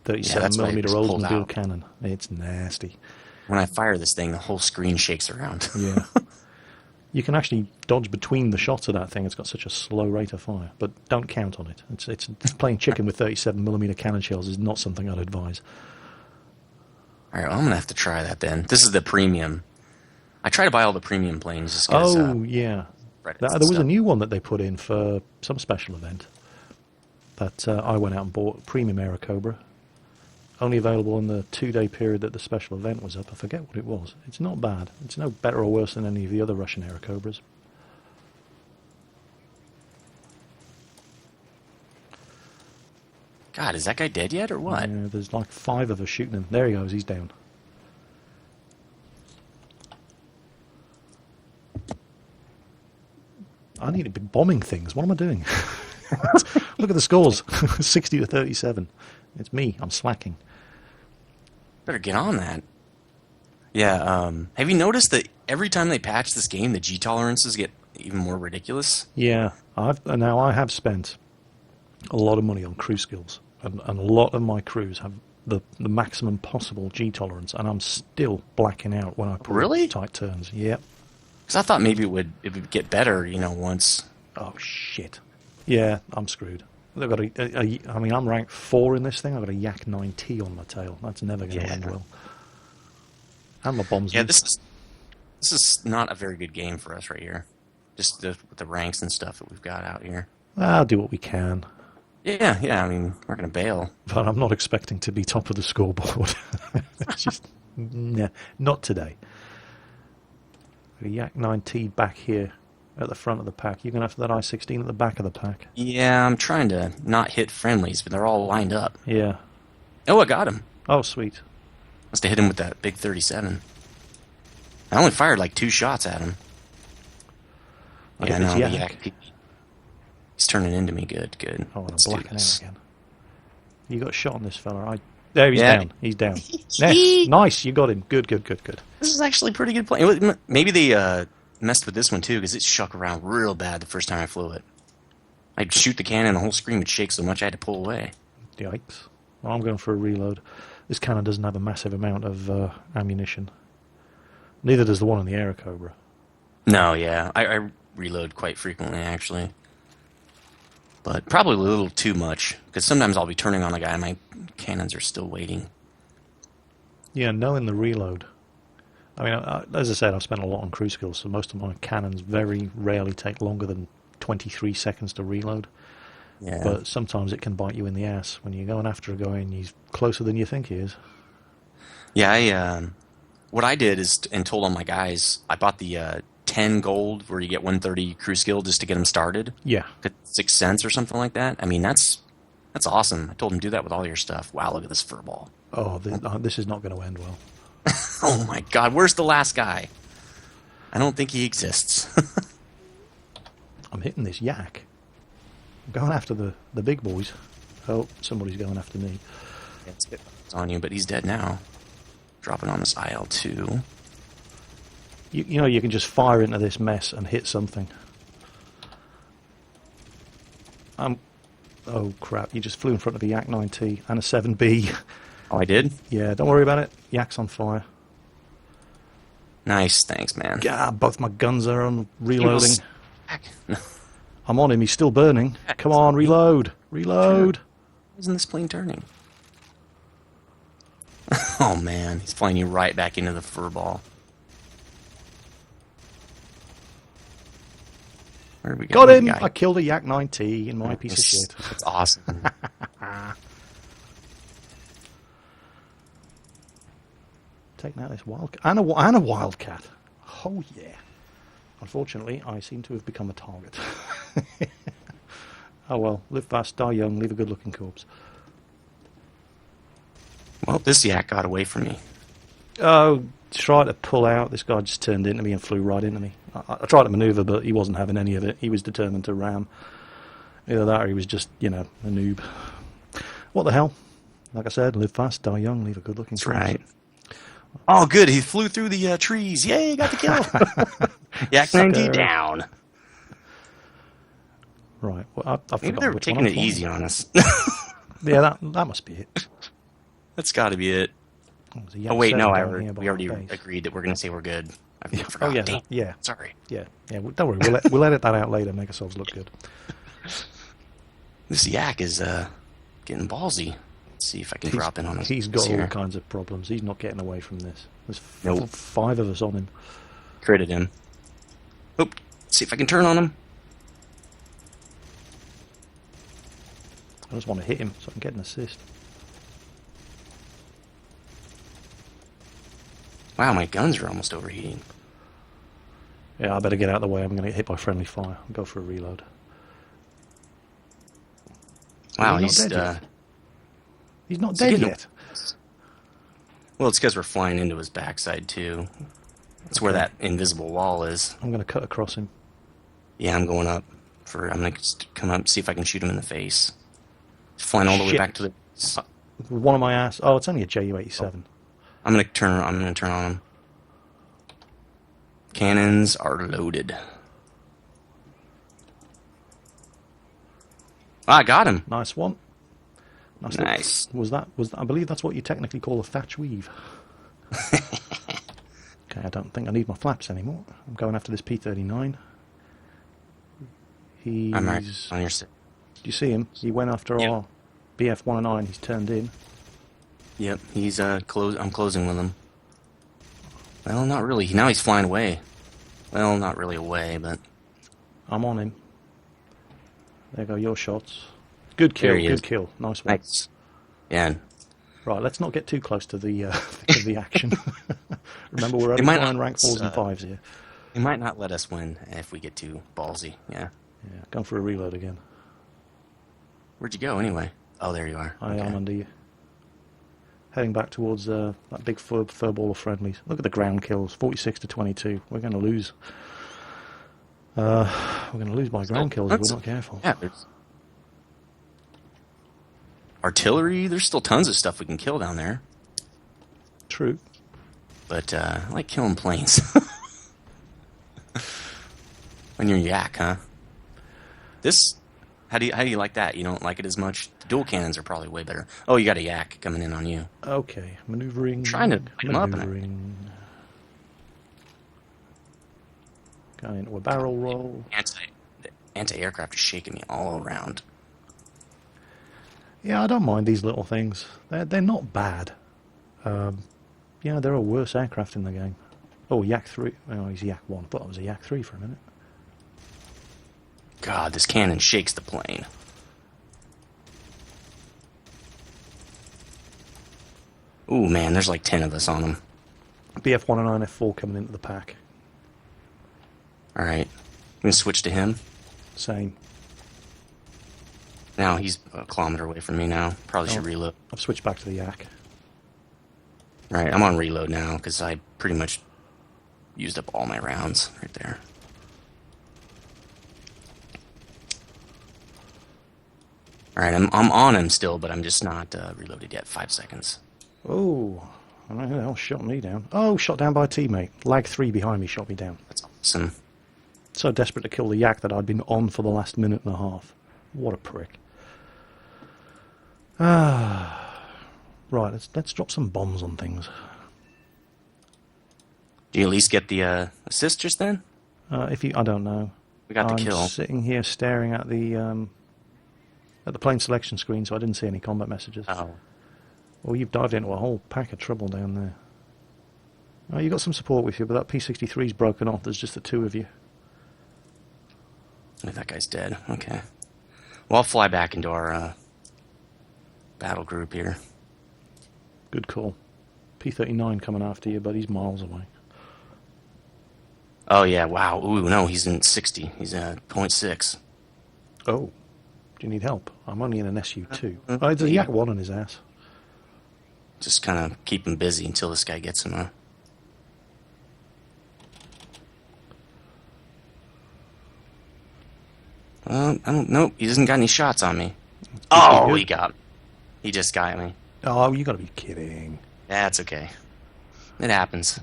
37 that's why it millimeter was pulled Oldsmobile out. cannon. It's nasty. When I fire this thing, the whole screen shakes around. Yeah. You can actually dodge between the shots of that thing. It's got such a slow rate of fire, but don't count on it. It's playing chicken with 37 millimeter cannon shells is not something I'd advise. All right, well, I'm gonna have to try that then. This is the premium. I try to buy all the premium planes just because. Yeah. There There was a new one that they put in for some special event. But I went out and bought Premium Aerocobra. Only available in the 2-day period that the special event was up. I forget what it was. It's not bad. It's no better or worse than any of the other Russian Aerocobras. God, is that guy dead yet or what? Yeah, there's like 5 of us shooting him. There he goes. He's down. I need to be bombing things. What am I doing? Look at the scores. 60 to 37. It's me. I'm slacking. Better get on that. Yeah, have you noticed that every time they patch this game, the G tolerances get even more ridiculous? Yeah. Now I have spent a lot of money on crew skills. And a lot of my crews have the maximum possible G tolerance. And I'm still blacking out when I pull Really? tight turns. Yep. Because I thought maybe it would get better, once. Oh, shit. Yeah, I'm screwed. They've got I mean, I'm ranked 4 in this thing. I've got a Yak 9T on my tail. That's never going to end well. And my bombs. Yeah, this is not a very good game for us right here. Just with the ranks and stuff that we've got out here. I'll do what we can. Yeah, I mean, we're going to bail. But I'm not expecting to be top of the scoreboard. Just, nah, not today. A Yak 9T back here at the front of the pack. You're going to have that I-16 at the back of the pack. Yeah, I'm trying to not hit friendlies, but they're all lined up. Yeah. Oh, I got him. Oh, sweet. Must have hit him with that big 37. I only fired like 2 shots at him. Yeah, no, the Yak. He's turning into me. Good. Oh, I'm Let's do blacking this. out again. You got a shot on this fella. There, he's Yeah. down. He's down. Yeah, nice, you got him. Good. This is actually pretty good play. Maybe they messed with this one too, because it shook around real bad the first time I flew it. I'd shoot the cannon, and the whole screen would shake so much I had to pull away. Yikes. Well, I'm going for a reload. This cannon doesn't have a massive amount of ammunition. Neither does the one in the Aerocobra. No, yeah. I reload quite frequently, actually. But probably a little too much, because sometimes I'll be turning on a guy and my cannons are still waiting. Yeah, knowing the reload. I mean, as I said, I've spent a lot on crew skills, so most of my cannons very rarely take longer than 23 seconds to reload. Yeah. But sometimes it can bite you in the ass when you're going after a guy and he's closer than you think he is. Yeah, what I did is, and told all my guys, I bought the 10 gold where you get 130 crew skill just to get them started. Yeah. 6 cents or something like that. I mean, that's awesome. I told them do that with all your stuff. Wow, look at this furball. Oh, this is not going to end well. Oh my god, where's the last guy? I don't think he exists. I'm hitting this yak. I'm going after the big boys. Oh, somebody's going after me. It's on you, but he's dead now. Dropping on this IL-2. You know, you can just fire into this mess and hit something. Oh crap, you just flew in front of a Yak 9T and a 7B. Oh, I did? Yeah, don't worry about it. Yak's on fire. Nice, thanks, man. Yeah, both my guns are on reloading. No. I'm on him, he's still burning. Come on, reload! Reload! Isn't this plane turning? Oh man, he's flying you right back into the furball. Where we Got him! I killed a Yak 9T in my piece of shit. That's awesome. Taking out this wildcat. And a wildcat. Oh yeah. Unfortunately, I seem to have become a target. Oh well, live fast, die young, leave a good-looking corpse. Well, this yak got away from me. Oh, tried to pull out. This guy just turned into me and flew right into me. I tried to maneuver, but he wasn't having any of it. He was determined to ram. Either that or he was just, a noob. What the hell? Like I said, live fast, die young, leave a good-looking corpse. That's right. Oh, good. He flew through the trees. Yay, got the kill. Yak 90 down. Right. Well, I Maybe they were taking it easy on us. Yeah, that must be it. That's got to be it. Oh, wait, no, we already agreed that we're going to say we're good. I forgot. Oh, yeah. Damn. Yeah. Sorry. Yeah. Don't worry. We'll edit that out later, make ourselves look good. This yak is getting ballsy. Let's see if I can drop in on him. He's got all kinds of problems. He's not getting away from this. There's Nope. 5 of us on him. Critted him. Oh, let's see if I can turn on him. I just want to hit him so I can get an assist. Wow, my guns are almost overheating. Yeah, I better get out of the way. I'm going to get hit by friendly fire. I'll go for a reload. Wow, He's not dead yet. Well, it's because we're flying into his backside, too. That's where that invisible wall is. I'm going to cut across him. Yeah, I'm going up. I'm going to come up, see if I can shoot him in the face. He's flying all the way back to the... One of my ass. Oh, it's only a Ju-87. I'm going to turn on him. Cannons are loaded. Ah, I got him. Nice one. Nice. Was that? I believe that's what you technically call a thatch weave. Okay, I don't think I need my flaps anymore. I'm going after this P-39. I'm right on your side. Do you see him? He went after our BF-109. He's turned in. Yep, he's I'm closing with him. Well, not really. Now he's flying away. Well, not really away, but I'm on him. There go your shots. Good kill. Good kill. Nice one. Nice. Yeah. Right, let's not get too close to the thick of the action. Remember, we're only flying rank 4s and 5s here. They might not let us win if we get too ballsy. Yeah. Yeah. Going for a reload again. Where'd you go anyway? Oh, there you are. I am under you. Heading back towards that big furball of friendlies. Look at the ground kills, 46 to 22. We're going to lose. We're going to lose by ground kills if we're not careful. Yeah, there's artillery. There's still tons of stuff we can kill down there. True. But I like killing planes. When you're yak, huh? How do you like that? You don't like it as much? The dual cannons are probably way better. Oh, you got a yak coming in on you. Okay, maneuvering. I'm trying to light him up. Going into a barrel roll. The anti-aircraft is shaking me all around. Yeah, I don't mind these little things. They're not bad. Yeah, there are worse aircraft in the game. Oh, Yak 3. Oh, he's Yak 1. I thought it was a Yak 3 for a minute. God, this cannon shakes the plane. Ooh, man, there's like 10 of us on them. BF1 and INF4 coming into the pack. Alright. I'm going to switch to him. Same. Now, he's a kilometer away from me now. Probably should reload. I've switched back to the Yak. Right, I'm on reload now, because I pretty much used up all my rounds right there. Alright, I'm on him still, but I'm just not reloaded yet. 5 seconds. Oh, I don't know who the hell shot me down. Oh, shot down by a teammate. Lag 3 behind me shot me down. That's awesome. So desperate to kill the Yak that I'd been on for the last minute and a half. What a prick. Right, let's drop some bombs on things. Do you at least get the assist just then? I don't know. We got the I'm kill. sitting here staring at the plane selection screen, so I didn't see any combat messages. Oh. Well, you've dived into a whole pack of trouble down there. Oh, you got some support with you, but that P-63's broken off. There's just the two of you. Oh, that guy's dead. Okay. Well, I'll fly back into our battle group here. Good call. P-39 coming after you, but he's miles away. Oh, yeah, wow. Ooh, no, he's in 60. He's at 0.6. Oh. Do you need help? I'm only in an SU-2. Oh, there's a Yak 1 on his ass. Just kind of keep him busy until this guy gets him. I don't know. He doesn't got any shots on me. Oh, he got me. He just got me. Oh, you gotta be kidding. That's okay. It happens.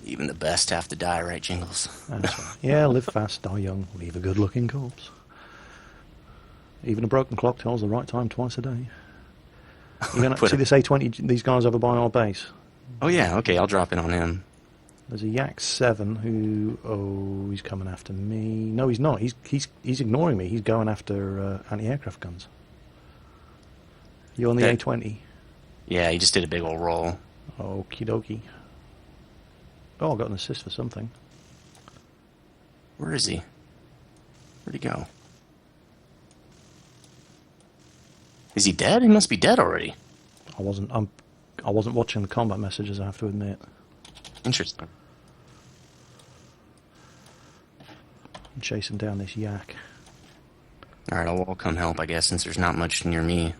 Even the best have to die, right, Jingles? That's right. Yeah, live fast, die young, leave a good-looking corpse. Even a broken clock tells the right time twice a day. You're going to see this A-20, these guys over by our base? Oh, yeah, okay, I'll drop in on him. There's a Yak 7 who... Oh, he's coming after me. No, he's not. He's ignoring me. He's going after anti-aircraft guns. You on the A-20? Yeah, he just did a big old roll. Okie dokie. Oh, I got an assist for something. Where is he? Where'd he go? Is he dead? He must be dead already. I wasn't watching the combat messages, I have to admit. Interesting. I'm chasing down this Yak. Alright, I'll come help, I guess, since there's not much near me.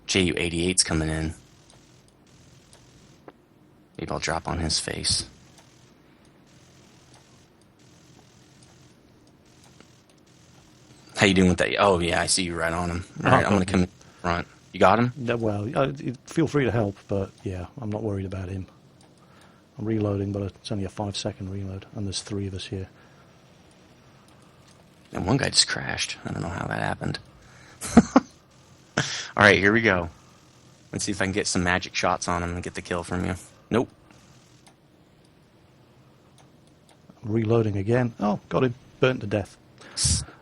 JU-88's coming in. Maybe I'll drop on his face. How you doing with that? Oh, yeah, I see you right on him. Alright, I'm going to come in front. You got him? Well, feel free to help, but yeah, I'm not worried about him. I'm reloading, but it's only a 5-second reload, and there's 3 of us here. And one guy just crashed. I don't know how that happened. Alright, here we go. Let's see if I can get some magic shots on him and get the kill from you. Nope. I'm reloading again. Oh, got him. Burnt to death.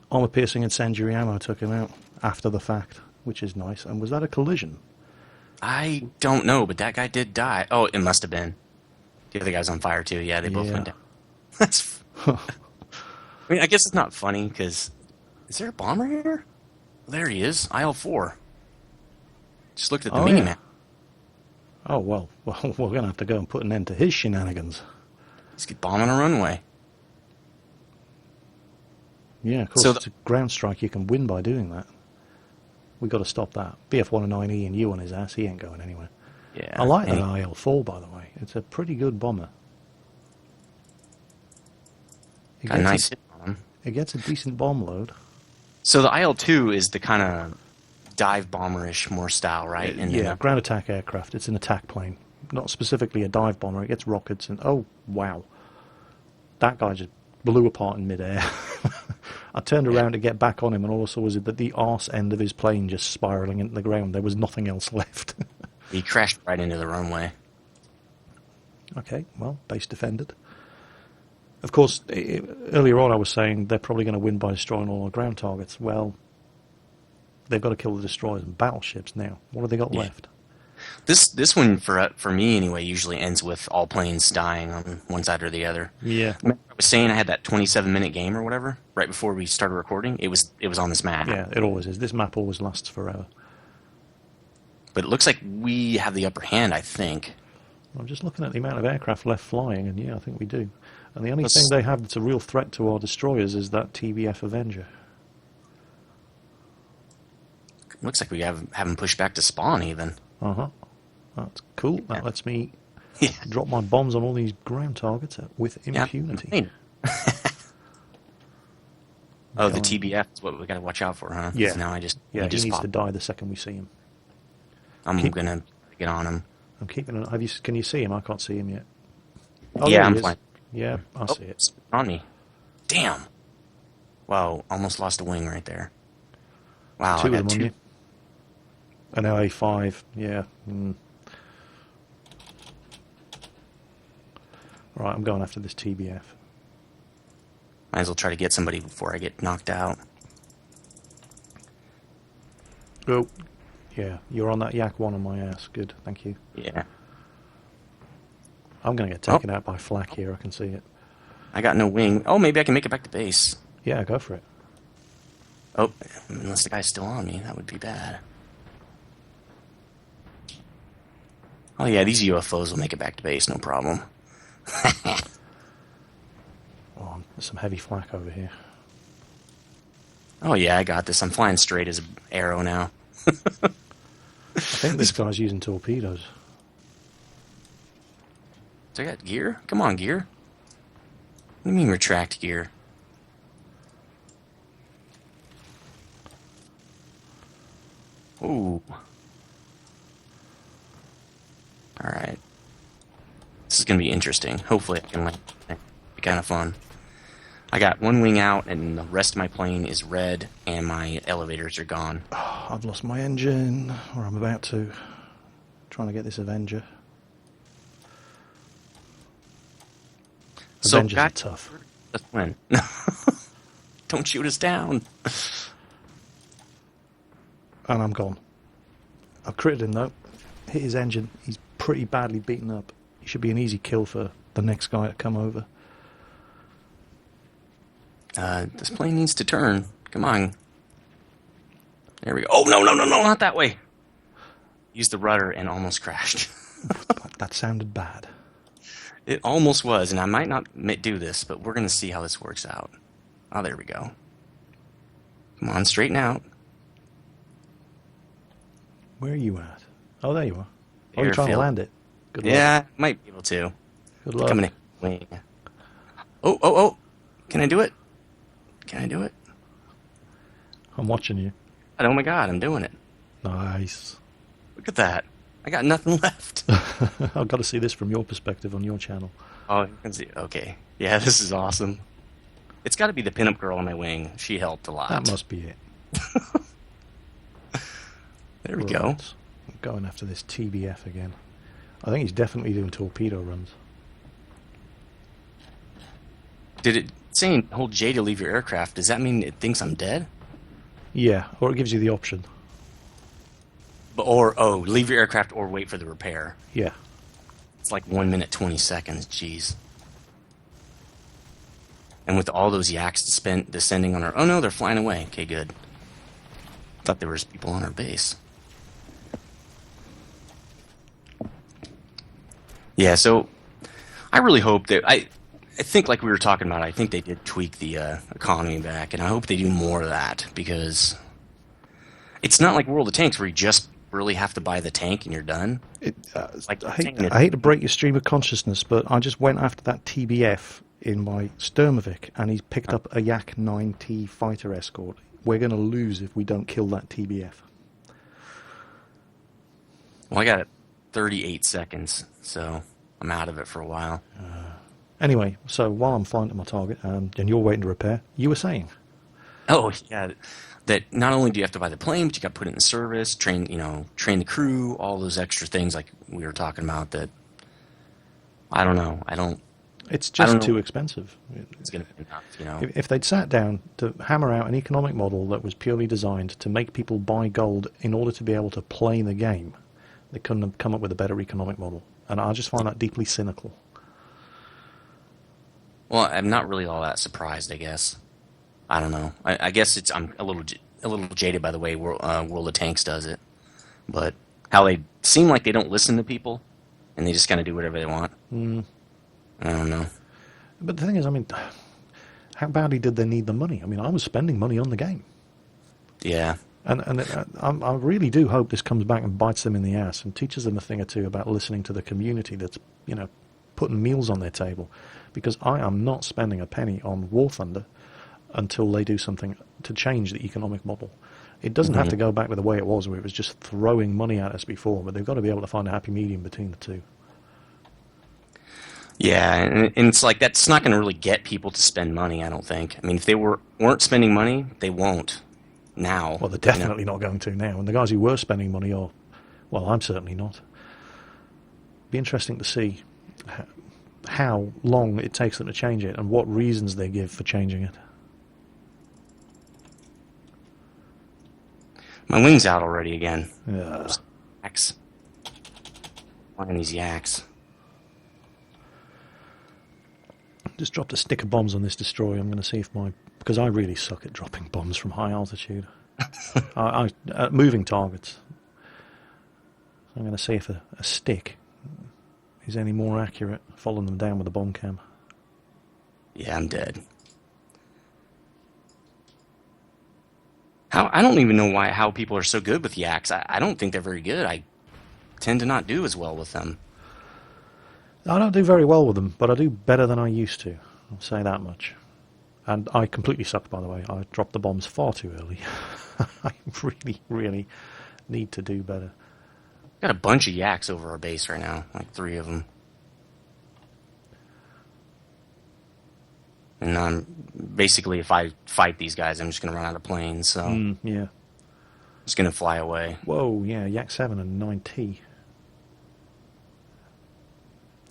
Armor-piercing incendiary ammo took him out after the fact, which is nice. And was that a collision? I don't know, but that guy did die. Oh, it must have been. The other guy's on fire, too. Yeah, they both went down. That's... I mean, I guess it's not funny, because... Is there a bomber here? There he is. IL-4. Just looked at the mini-map. Oh, well, we're going to have to go and put an end to his shenanigans. Let's get bombing a runway. Yeah, of course, so it's a ground strike. You can win by doing that. We've got to stop that. BF-109E and you on his ass, he ain't going anywhere. Yeah. I like that IL-4, by the way. It's a pretty good bomber. Got a nice hit on him. It gets a decent bomb load. So the IL-2 is the kind of dive bomber-ish more style, right? And yeah, ground attack aircraft. It's an attack plane. Not specifically a dive bomber. It gets rockets and... Oh, wow. That guy just blew apart in midair. I turned around to get back on him, and all I saw was that the arse end of his plane just spiraling into the ground. There was nothing else left. He crashed right into the runway. Okay, well, base defended. Of course, earlier on I was saying they're probably going to win by destroying all our ground targets. Well, they've got to kill the destroyers and battleships now. What have they got left? This one, for me anyway, usually ends with all planes dying on one side or the other. Yeah. Remember I was saying I had that 27-minute game or whatever right before we started recording. It was on this map. Yeah, it always is. This map always lasts forever. But it looks like we have the upper hand, I think. I'm just looking at the amount of aircraft left flying, and yeah, I think we do. And the only thing they have that's a real threat to our destroyers is that TBF Avenger. Looks like we haven't pushed back to spawn even. Uh-huh. That's cool. That lets me Yeah. drop my bombs on all these ground targets with impunity. Yeah. Oh, the TBF is what we got to watch out for, huh? Yeah. Now he needs to die the second we see him. I'm gonna get on him. I'm keeping an. Can you see him? I can't see him yet. Yeah, I'm fine. Yeah, I see it. It's on me. Damn. Wow, almost lost a wing right there. Wow, Two I of got them two. on you. An LA5, yeah. Right, I'm going after this TBF. Might as well try to get somebody before I get knocked out. Oh, yeah, you're on that Yak 1 on my ass. Good, thank you. Yeah. I'm going to get taken out by flak here, I can see it. I got no wing. Oh, maybe I can make it back to base. Yeah, go for it. Oh, unless the guy's still on me, that would be bad. Oh yeah, these UFOs will make it back to base, no problem. Oh, there's some heavy flak over here. Oh yeah, I got this. I'm flying straight as an arrow now. I think this guy's using torpedoes. So I got gear? Come on, gear. What do you mean retract gear? Ooh. Alright. This is going to be interesting. Hopefully I can land. Be kind of fun. I got one wing out and the rest of my plane is red and my elevators are gone. Oh, I've lost my engine, or I'm about to. Trying to get this Avenger. So, Avengers are tough. Let's win. Don't shoot us down. And I'm gone. I've critted him though. Hit his engine. He's pretty badly beaten up. He should be an easy kill for the next guy to come over. This plane needs to turn. Come on. There we go. Oh, no, not that way. Used the rudder and almost crashed. That sounded bad. It almost was, and I might not do this, but we're going to see how this works out. Oh, there we go. Come on, straighten out. Where are you at? Oh, there you are. Oh, you're trying to Airfield. land it. Good luck. Yeah, might be able to. Good luck. Coming in. Wing. Oh. Can I do it? Can I do it? I'm watching you. Oh my god, I'm doing it. Nice. Look at that. I got nothing left. I've got to see this from your perspective on your channel. Oh, you can see. Okay. Yeah, this is awesome. It's got to be the pinup girl on my wing. She helped a lot. That must be it. There we go. I'm going after this TBF again. I think he's definitely doing torpedo runs. Did it saying hold J to leave your aircraft? Does that mean it thinks I'm dead? Yeah, or it gives you the option. Or leave your aircraft or wait for the repair. Yeah. It's like 1 minute 20 seconds. Jeez. And with all those yaks descending on our... Oh no, they're flying away. Okay, good. Thought there was people on our base. Yeah, so I really hope that... I think like we were talking about, I think they did tweak the economy back, and I hope they do more of that, because it's not like World of Tanks where you just really have to buy the tank and you're done. I hate to break your stream of consciousness, but I just went after that TBF in my Sturmovik, and he's picked up a Yak 9T fighter escort. We're going to lose if we don't kill that TBF. Well, I got 38 seconds, so I'm out of it for a while. Anyway, so while I'm flying to my target, and you're waiting to repair, you were saying? Oh, yeah. That not only do you have to buy the plane, but you got to put it in service, train the crew, all those extra things like we were talking about that I don't know. It's I don't just know too if expensive. it's going to be enough, you know. If they'd sat down to hammer out an economic model that was purely designed to make people buy gold in order to be able to play the game, they couldn't have come up with a better economic model. And I just find that deeply cynical. Well, I'm not really all that surprised, I guess. I don't know. I guess I'm a little jaded by the way World of Tanks does it, but how they seem like they don't listen to people, and they just kind of do whatever they want. Mm. I don't know. But the thing is, I mean, how badly did they need the money? I mean, I was spending money on the game. Yeah. I really do hope this comes back and bites them in the ass and teaches them a thing or two about listening to the community that's, putting meals on their table. Because I am not spending a penny on War Thunder until they do something to change the economic model. It doesn't have to go back to the way it was, where it was just throwing money at us before, but they've got to be able to find a happy medium between the two. Yeah, and it's like that's not going to really get people to spend money, I don't think. I mean, if they weren't spending money, they won't now. Well, they're definitely not going to now. And the guys who were spending money are, well, I'm certainly not. Be interesting to see how long it takes them to change it and what reasons they give for changing it. My wing's out already again. Yeah. Yaks. Flying these yaks. Just dropped a stick of bombs on this destroyer. I'm going to see if because I really suck at dropping bombs from high altitude. Moving targets. I'm going to see if a stick is any more accurate, following them down with a bomb cam. Yeah, I'm dead. I don't even know how people are so good with yaks. I don't think they're very good. I tend to not do as well with them. I don't do very well with them, but I do better than I used to. I'll say that much. And I completely sucked, by the way. I dropped the bombs far too early. I really, really need to do better. Got a bunch of yaks over our base right now, like 3 of them. And basically, if I fight these guys, I'm just going to run out of planes, so yeah. I'm just going to fly away. Whoa, yeah, Yak 7 and 9T.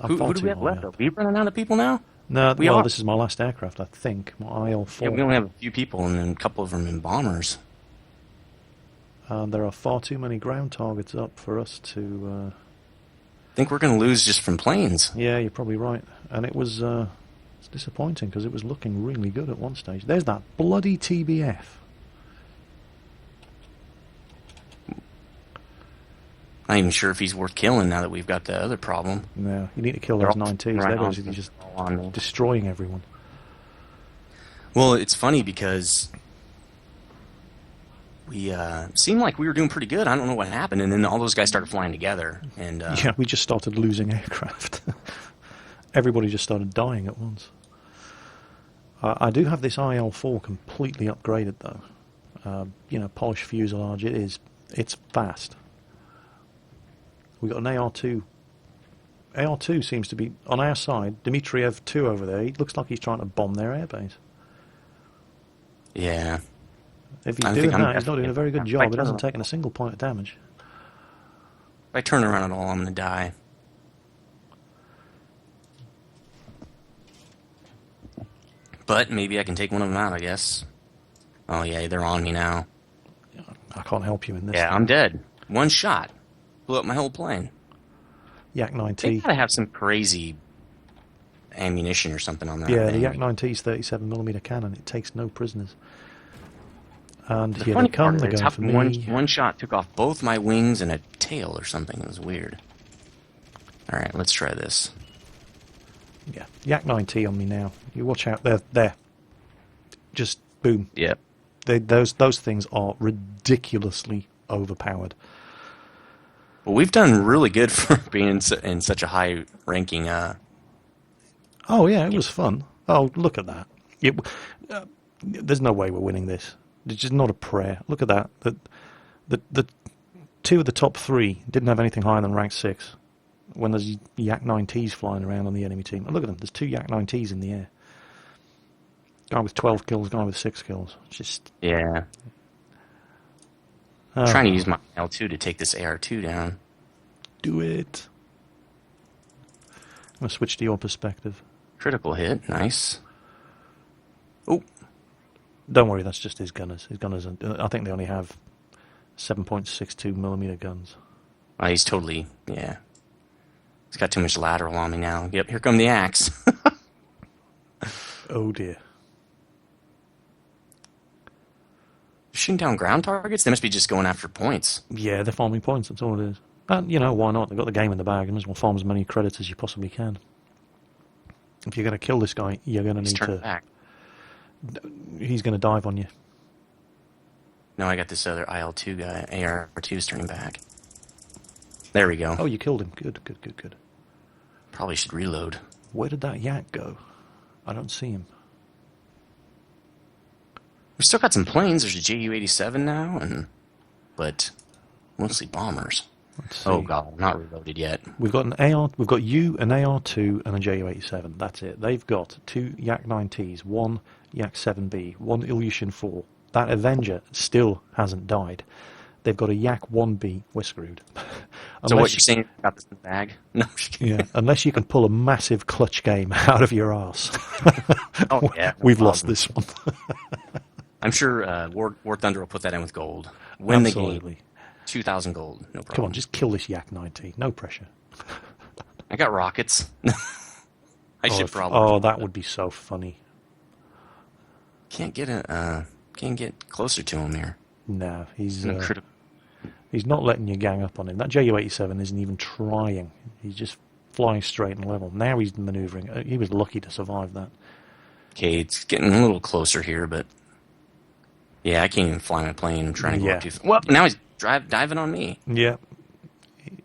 Who do we have left? Are we running out of people now? No, we well, are. this is my last aircraft, I think. My IL-4. Yeah, we only have a few people, and then a couple of them in bombers. There are far too many ground targets up for us to... I think we're going to lose just from planes. Yeah, you're probably right. And it was it's disappointing, because it was looking really good at one stage. There's that bloody TBF. Not even sure if he's worth killing now that we've got the other problem. No, you need to kill those 9Ts. They're basically just destroying everyone. Well, it's funny because we seemed like we were doing pretty good. I don't know what happened, and then all those guys started flying together. And yeah, we just started losing aircraft. Everybody just started dying at once. I do have this IL-4 completely upgraded, though. Polished fuselage. It's fast. We got an AR-2. AR-2 seems to be on our side. Dmitriev 2 over there. He looks like he's trying to bomb their airbase. Yeah. If he's doing that, he's not doing a very good job. It hasn't taken a single point of damage. If I turn around at all, I'm going to die. But maybe I can take one of them out, I guess. Oh, yeah, they're on me now. I can't help you in this. Yeah, I'm dead. One shot. Blew up my whole plane. Yak 9T. They gotta have some crazy ammunition or something on that. Yeah, the Yak 9T's 37mm cannon. It takes no prisoners. And here they come. They're going for me. One shot took off both my wings and a tail or something. It was weird. All right, let's try this. Yeah, Yak 9T on me now. You watch out. There. Just boom. Yep. Those things are ridiculously overpowered. Well, we've done really good for being in such a high ranking. Oh yeah, it was fun. Oh, look at that. There's no way we're winning this. It's just not a prayer. Look at that. The 2 of the top 3 didn't have anything higher than rank 6. When there's Yak 9Ts flying around on the enemy team. And look at them. There's 2 Yak 9Ts in the air. Guy with 12 kills, guy with 6 kills. Just yeah. I'm trying to use my L2 to take this AR2 down. Do it. I'll switch to your perspective. Critical hit. Nice. Oh. Don't worry, that's just his gunners. His gunners, I think they only have 7.62mm guns. Oh, he's totally, yeah. He's got too much lateral on me now. Yep, here come the axe. Oh dear. Shooting down ground targets? They must be just going after points. Yeah, they're farming points, that's all it is. And, you know, why not? They've got the game in the bag, and might as well farm as many credits as you possibly can. If you're going to kill this guy, you're going to need to... Back. He's going to dive on you. No, I got this other IL-2 guy. AR-2's turning back. There we go. Oh, you killed him. Good, good, good, good. Probably should reload. Where did that yak go? I don't see him. We've still got some planes. There's a Ju-87 now, but mostly bombers. Let's see. Oh god, I'm not reloaded yet. We've got an AR. We've got you, an AR2, and a Ju-87. That's it. They've got 2 Yak-9Ts, 1 Yak-7B, 1 Ilyushin 4. That Avenger still hasn't died. They've got a Yak-1B. We're screwed. So what you're saying about this in the bag? No. Yeah, unless you can pull a massive clutch game out of your arse. Oh yeah, We've lost this one. I'm sure War Thunder will put that in with gold. Win Absolutely. the game. 2,000 gold, no problem. Come on, just kill this Yak-9T. No pressure. I got rockets. I should probably. Oh, that would be so funny. Can't get closer to him here. No, he's not letting you gang up on him. That Ju-87 isn't even trying. He's just flying straight and level. Now he's maneuvering. He was lucky to survive that. Okay, it's getting a little closer here, but yeah, I can't even fly my plane. I'm trying to go up too far. Well, now he's diving on me. Yeah.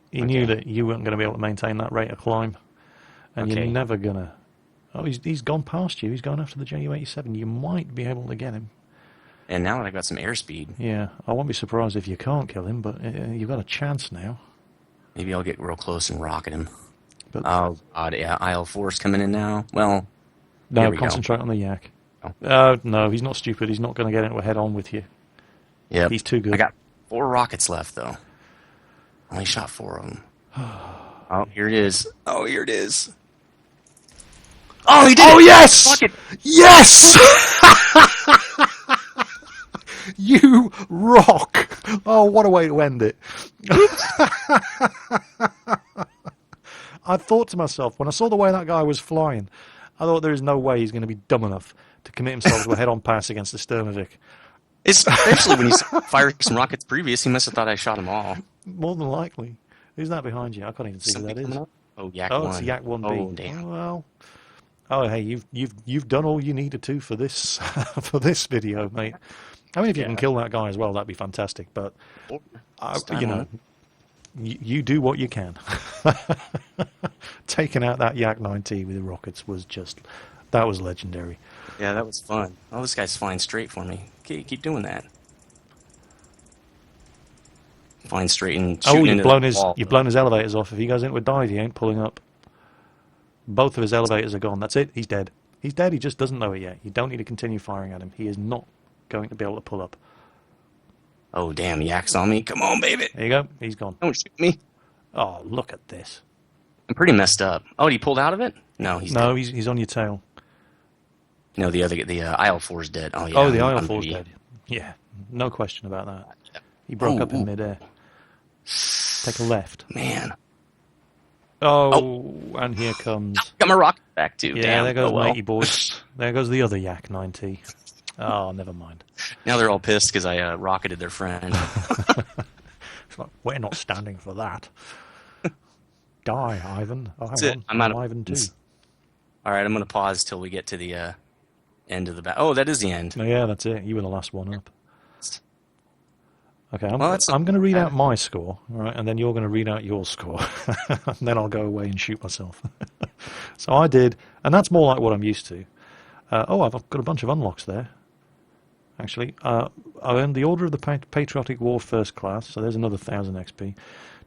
He knew that you weren't going to be able to maintain that rate of climb. And you're never going to... Oh, he's gone past you. He's gone after the Ju-87. You might be able to get him. And now that I've got some airspeed. Yeah, I won't be surprised if you can't kill him, but you've got a chance now. Maybe I'll get real close and rocket him. But, oh, God, yeah, IL-4's coming in now. Well, no, concentrate on the yak. Oh. No, he's not stupid. He's not going to get into a head-on with you. Yeah, he's too good. I got 4 rockets left, though. Only shot 4 of them. Oh, here it is. Oh, here it is. Oh, he did Oh, it! yes! Fuck it. Yes! You rock! Oh, what a way to end it. I thought to myself, when I saw the way that guy was flying, I thought there is no way he's going to be dumb enough to commit himself to a head-on pass against the Sturmovik. Especially when he's fired some rockets previous, he must have thought I shot them all. More than likely. Who's that behind you? I can't even see who that is. Oh, Yak Oh, 1. it's Yak-1B. Oh, damn. Well, oh, hey, you've done all you needed to for this for this video, mate. I mean, if you can kill that guy as well, that'd be fantastic. But you know, you do what you can. Taking out that Yak-9T with the rockets was that was legendary. Yeah, that was fun. Oh, this guy's flying straight for me. Keep doing that. Flying straight and shooting into the wall. You've blown his elevators off. If he goes into a dive, he ain't pulling up. Both of his elevators are gone. That's it. He's dead. He's dead. He just doesn't know it yet. You don't need to continue firing at him. He is not going to be able to pull up. Oh, damn. Yak's on me. Come on, baby. There you go. He's gone. Don't shoot me. Oh, look at this. I'm pretty messed up. Oh, he pulled out of it? No, he's dead. He's on your tail. No, the IL-4's dead. Oh, yeah. Oh, the IL-4's dead. Yeah, no question about that. He broke up in midair. Take a left. Man. Oh, and here comes... Got my rocket back, too. Yeah, damn. there goes matey boy. There goes the other Yak-9T. Oh, never mind. Now they're all pissed because I rocketed their friend. It's like, we're not standing for that. Die, Ivan. Oh, That's it. I'm out of Ivan too. All right, I'm going to pause till we get to the end of the battle. Oh, that is the end. Oh, yeah, that's it. You were the last one up. Okay, I'm going to read out my score, all right, and then you're going to read out your score. And then I'll go away and shoot myself. So I did, and that's more like what I'm used to. I've got a bunch of unlocks there. Actually, I earned the Order of the Patriotic War First Class, so there's another 1,000 XP.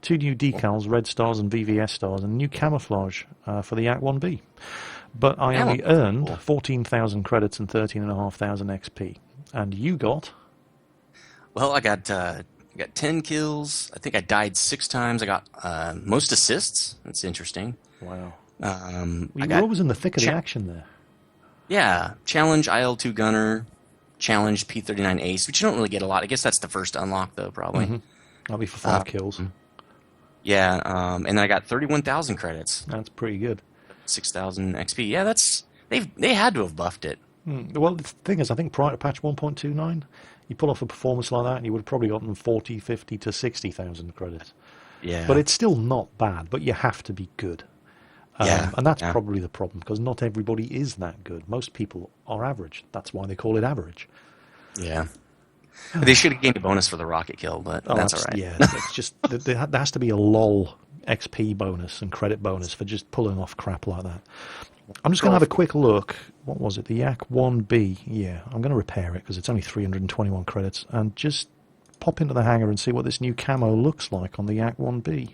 2 new decals, red stars and VVS stars, and new camouflage for the Yak-1B. But I only earned 14,000 credits and 13,500 XP. And you got... Well, I got 10 kills. I think I died 6 times. I got most assists. That's interesting. Wow. You I were got always in the thick of the action there. yeah, Challenge IL-2 Gunner, Challenge P39 Ace, which you don't really get a lot. I guess that's the first unlock though, probably. That'll be for Uh, 5 kills. yeah, and then I got 31,000 credits, That's pretty good. 6,000 XP. Yeah, they had to have buffed it. Well, the thing is, I think prior to patch 1.29, you pull off a performance like that and you would have probably gotten 40, 50 to 60,000 credits. But Yeah, it's still not bad, but you have to be good. yeah, And that's yeah, probably the problem, because not everybody is that good. Most people are average. That's why they call it average. yeah. They should have gained a bonus for the rocket kill, but Oh, that's all right. yeah. It's just there has to be a lol XP bonus and credit bonus for just pulling off crap like that. I'm just going to have a quick look. What was it? The Yak 1B. Yeah, I'm going to repair it because it's only 321 credits, and just pop into the hangar and see what this new camo looks like on the Yak 1B.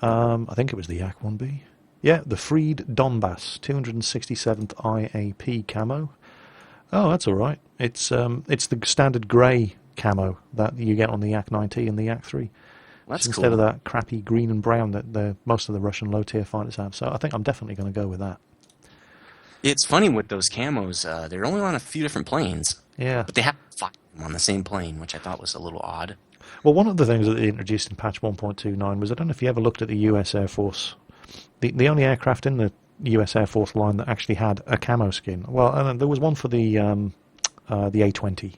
I think it was the Yak 1B. Yeah, the Freed Donbass 267th IAP camo. Oh, that's all right. It's the standard grey camo that you get on the Yak 9T and the Yak 3. That's Instead of cool. that crappy green and brown that most of the Russian low-tier fighters have. So I think I'm definitely going to go with that. It's funny with those camos. They're only on a few different planes, Yeah. but they have 5 of them on the same plane, which I thought was a little odd. Well, one of the things that they introduced in patch 1.29 was, I don't know if you ever looked at the US Air Force. The only aircraft in the US Air Force line that actually had a camo skin. Well, and there was one for the A-20.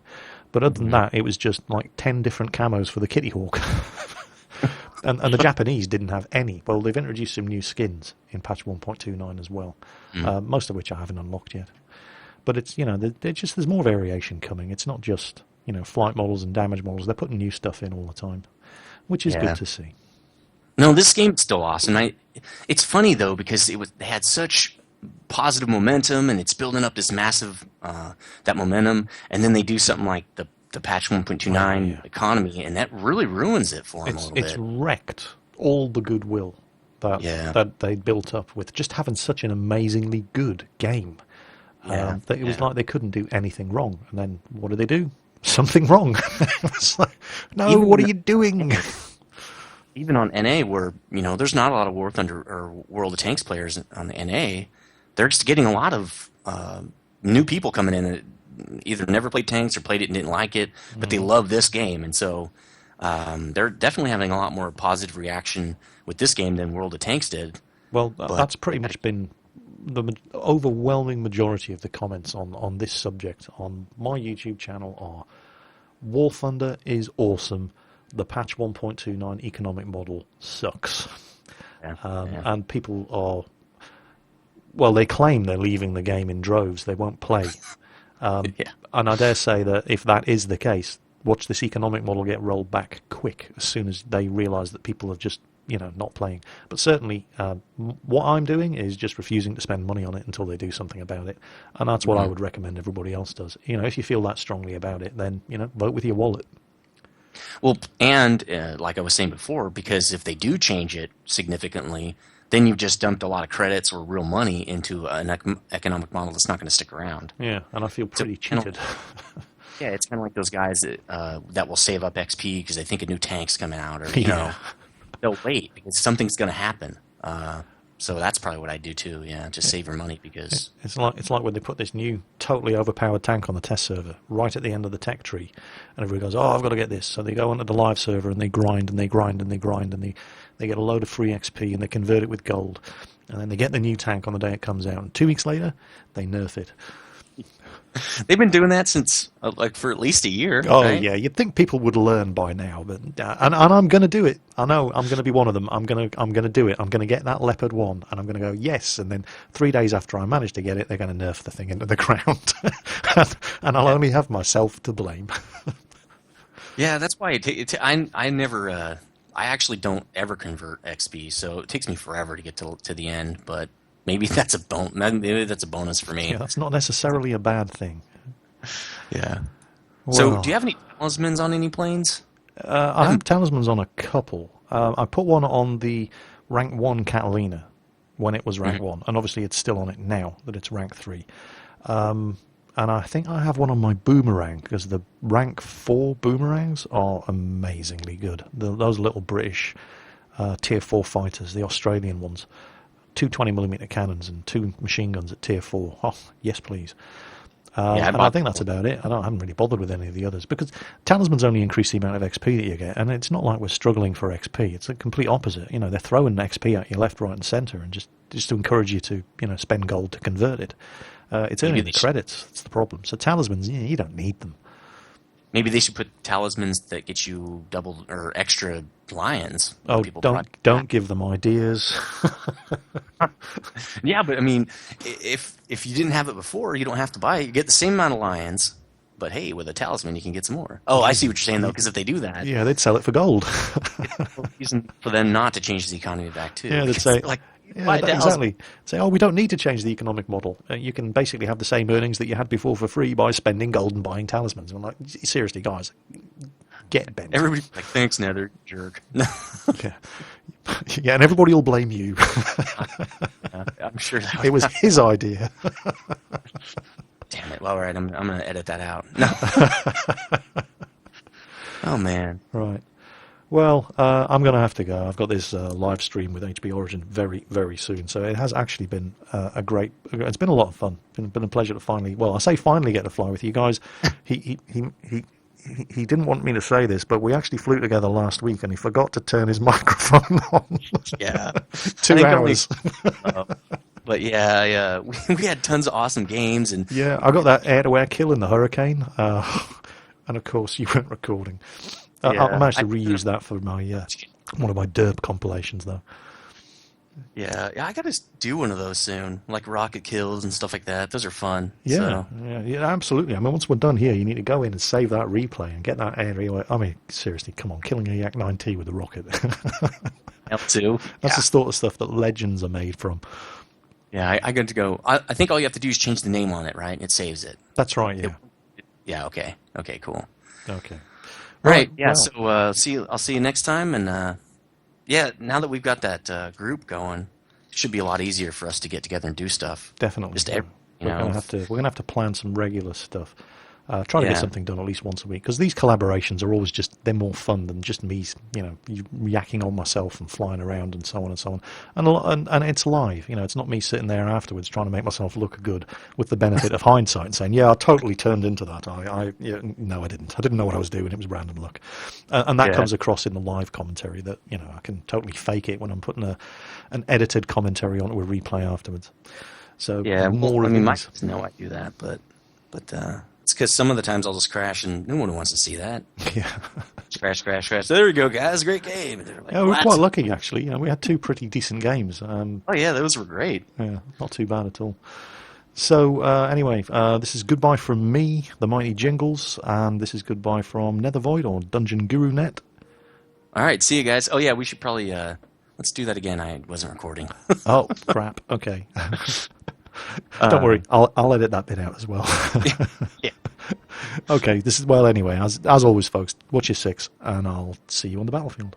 But other than that, it was just like 10 different camos for the Kitty Hawk. And the Japanese didn't have any. Well, they've introduced some new skins in patch 1.29 as well, most of which I haven't unlocked yet. But it's, there's more variation coming. It's not just, flight models and damage models. They're putting new stuff in all the time, which is good to see. No, this game's still awesome. It's funny though because they had such positive momentum, and it's building up this massive that momentum, and then they do something like the patch 1.29 economy, and that really ruins it for them a little bit. It's wrecked all the goodwill that they built up with just having such an amazingly good game. That it was like they couldn't do anything wrong. And then what did they do? Something wrong. It's like, no, what are you doing? Even on NA, where there's not a lot of War Thunder or World of Tanks players on the NA, they're just getting a lot of new people coming in that either never played tanks or played it and didn't like it, but they love this game, and so they're definitely having a lot more positive reaction with this game than World of Tanks did. Well, that's pretty much been the overwhelming majority of the comments on this subject on my YouTube channel are: War Thunder is awesome, the patch 1.29 economic model sucks. And people are, well, they claim they're leaving the game in droves, they won't play. And I dare say that if that is the case, watch this economic model get rolled back quick as soon as they realise that people are just, not playing. But certainly, what I'm doing is just refusing to spend money on it until they do something about it. And that's what I would recommend everybody else does. If you feel that strongly about it, then, vote with your wallet. Well, and like I was saying before, because if they do change it significantly, then you've just dumped a lot of credits or real money into an economic model that's not going to stick around. Yeah, and I feel pretty cheated. Yeah, it's kind of like those guys that will save up XP because they think a new tank's coming out, or they'll wait because something's going to happen. So that's probably what I do too. Yeah, just save your money because it's like when they put this new totally overpowered tank on the test server right at the end of the tech tree, and everybody goes, "Oh, I've got to get this." So they go onto the live server and they grind and they grind and they grind and they get a load of free XP and they convert it with gold, and then they get the new tank on the day it comes out. And 2 weeks later, they nerf it. They've been doing that since for at least a year. Oh right? yeah, you'd think people would learn by now, but and I'm going to do it. I know I'm going to be one of them. I'm going to do it. I'm going to get that Leopard 1, and I'm going to go yes. And then 3 days after I manage to get it, they're going to nerf the thing into the ground, and I'll only have myself to blame. Yeah, that's why I never. I actually don't ever convert XP, so it takes me forever to get to the end. But maybe that's a maybe that's a bonus for me. Yeah, that's not necessarily a bad thing. Yeah. Well, So, do you have any talismans on any planes? I have talismans on a couple. I put one on the rank 1 Catalina when it was rank 1, and obviously it's still on it now that it's rank 3. And I think I have one on my boomerang, because the rank 4 boomerangs are amazingly good. Those little British tier 4 fighters, the Australian ones, two 20mm cannons and two machine guns at tier 4. Oh, yes, please. Yeah, And I think that's about it. I haven't really bothered with any of the others because talismans only increase the amount of XP that you get, and it's not like we're struggling for XP. It's the complete opposite. You know, they're throwing XP at you left, right, and centre, and just to encourage you to spend gold to convert it. It's earning the credits. That's the problem. So talismans, you don't need them. Maybe they should put talismans that get you double or extra lions. Oh, don't give them ideas. Yeah, but I mean, if you didn't have it before, you don't have to buy it. You get the same amount of lions, but hey, with a talisman, you can get some more. Oh, I see what you're saying though, because if they do that, yeah, they'd sell it for gold. reason for them not to change the economy back too. Yeah, they'd say like. Yeah, exactly. Say, oh, we don't need to change the economic model. You can basically have the same earnings that you had before for free by spending gold and buying talismans. I'm like, seriously, guys, get bent. Everybody's like, thanks, Nether, jerk. Yeah. Yeah, and everybody will blame you. I'm sure that it was his idea. Damn it. Well, all right, I'm going to edit that out. No. Oh, man. Right. Well, I'm going to have to go. I've got this live stream with HB Origin very, very soon. So it has actually been it's been a lot of fun. It's been a pleasure to I say finally get to fly with you guys. He didn't want me to say this, but we actually flew together last week and he forgot to turn his microphone on. Yeah. 2 hours. But yeah, we had tons of awesome games. And yeah, I got that air-to-air kill in the Hurricane. And of course, you weren't recording. Yeah, I managed to reuse that for my one of my derp compilations, though. Yeah, I got to do one of those soon, like rocket kills and stuff like that. Those are fun. Yeah, yeah, absolutely. I mean, once we're done here, you need to go in and save that replay and get that area. I mean, seriously, come on, killing a Yak 9T with a rocket. L2. That's the sort of stuff that legends are made from. Yeah, I got to go. I think all you have to do is change the name on it, right? It saves it. That's right. Yeah. Yeah. Okay. Okay. Cool. Okay. Right. Yeah. Well. So I'll see you next time, and yeah, now that we've got that group going, it should be a lot easier for us to get together and do stuff. Definitely. Just we're gonna have to plan some regular stuff. Try to get something done at least once a week, because these collaborations are always they're more fun than just me, yakking on myself and flying around and so on and so on. And it's live, it's not me sitting there afterwards trying to make myself look good with the benefit of hindsight and saying, yeah, I totally turned into that. No, I didn't. I didn't know what I was doing. It was random luck. And that comes across in the live commentary that, I can totally fake it when I'm putting an edited commentary onto a replay afterwards. So yeah, more of my these. kids know I do that, but it's because some of the times I'll just crash and no one wants to see that. Yeah. Crash. There we go, guys. Great game. And like, yeah, we're quite lucky, actually. We had 2 pretty decent games. Oh, yeah, those were great. Yeah, not too bad at all. So, anyway, this is goodbye from me, the mighty Jingles, and this is goodbye from Nethervvoid or DungeonGuruNet. All right, see you guys. Oh, yeah, we should probably, let's do that again. I wasn't recording. Oh, crap. Okay. Don't worry, I'll edit that bit out as well. Yeah. Okay, anyway, as always, folks, watch your 6, and I'll see you on the battlefield.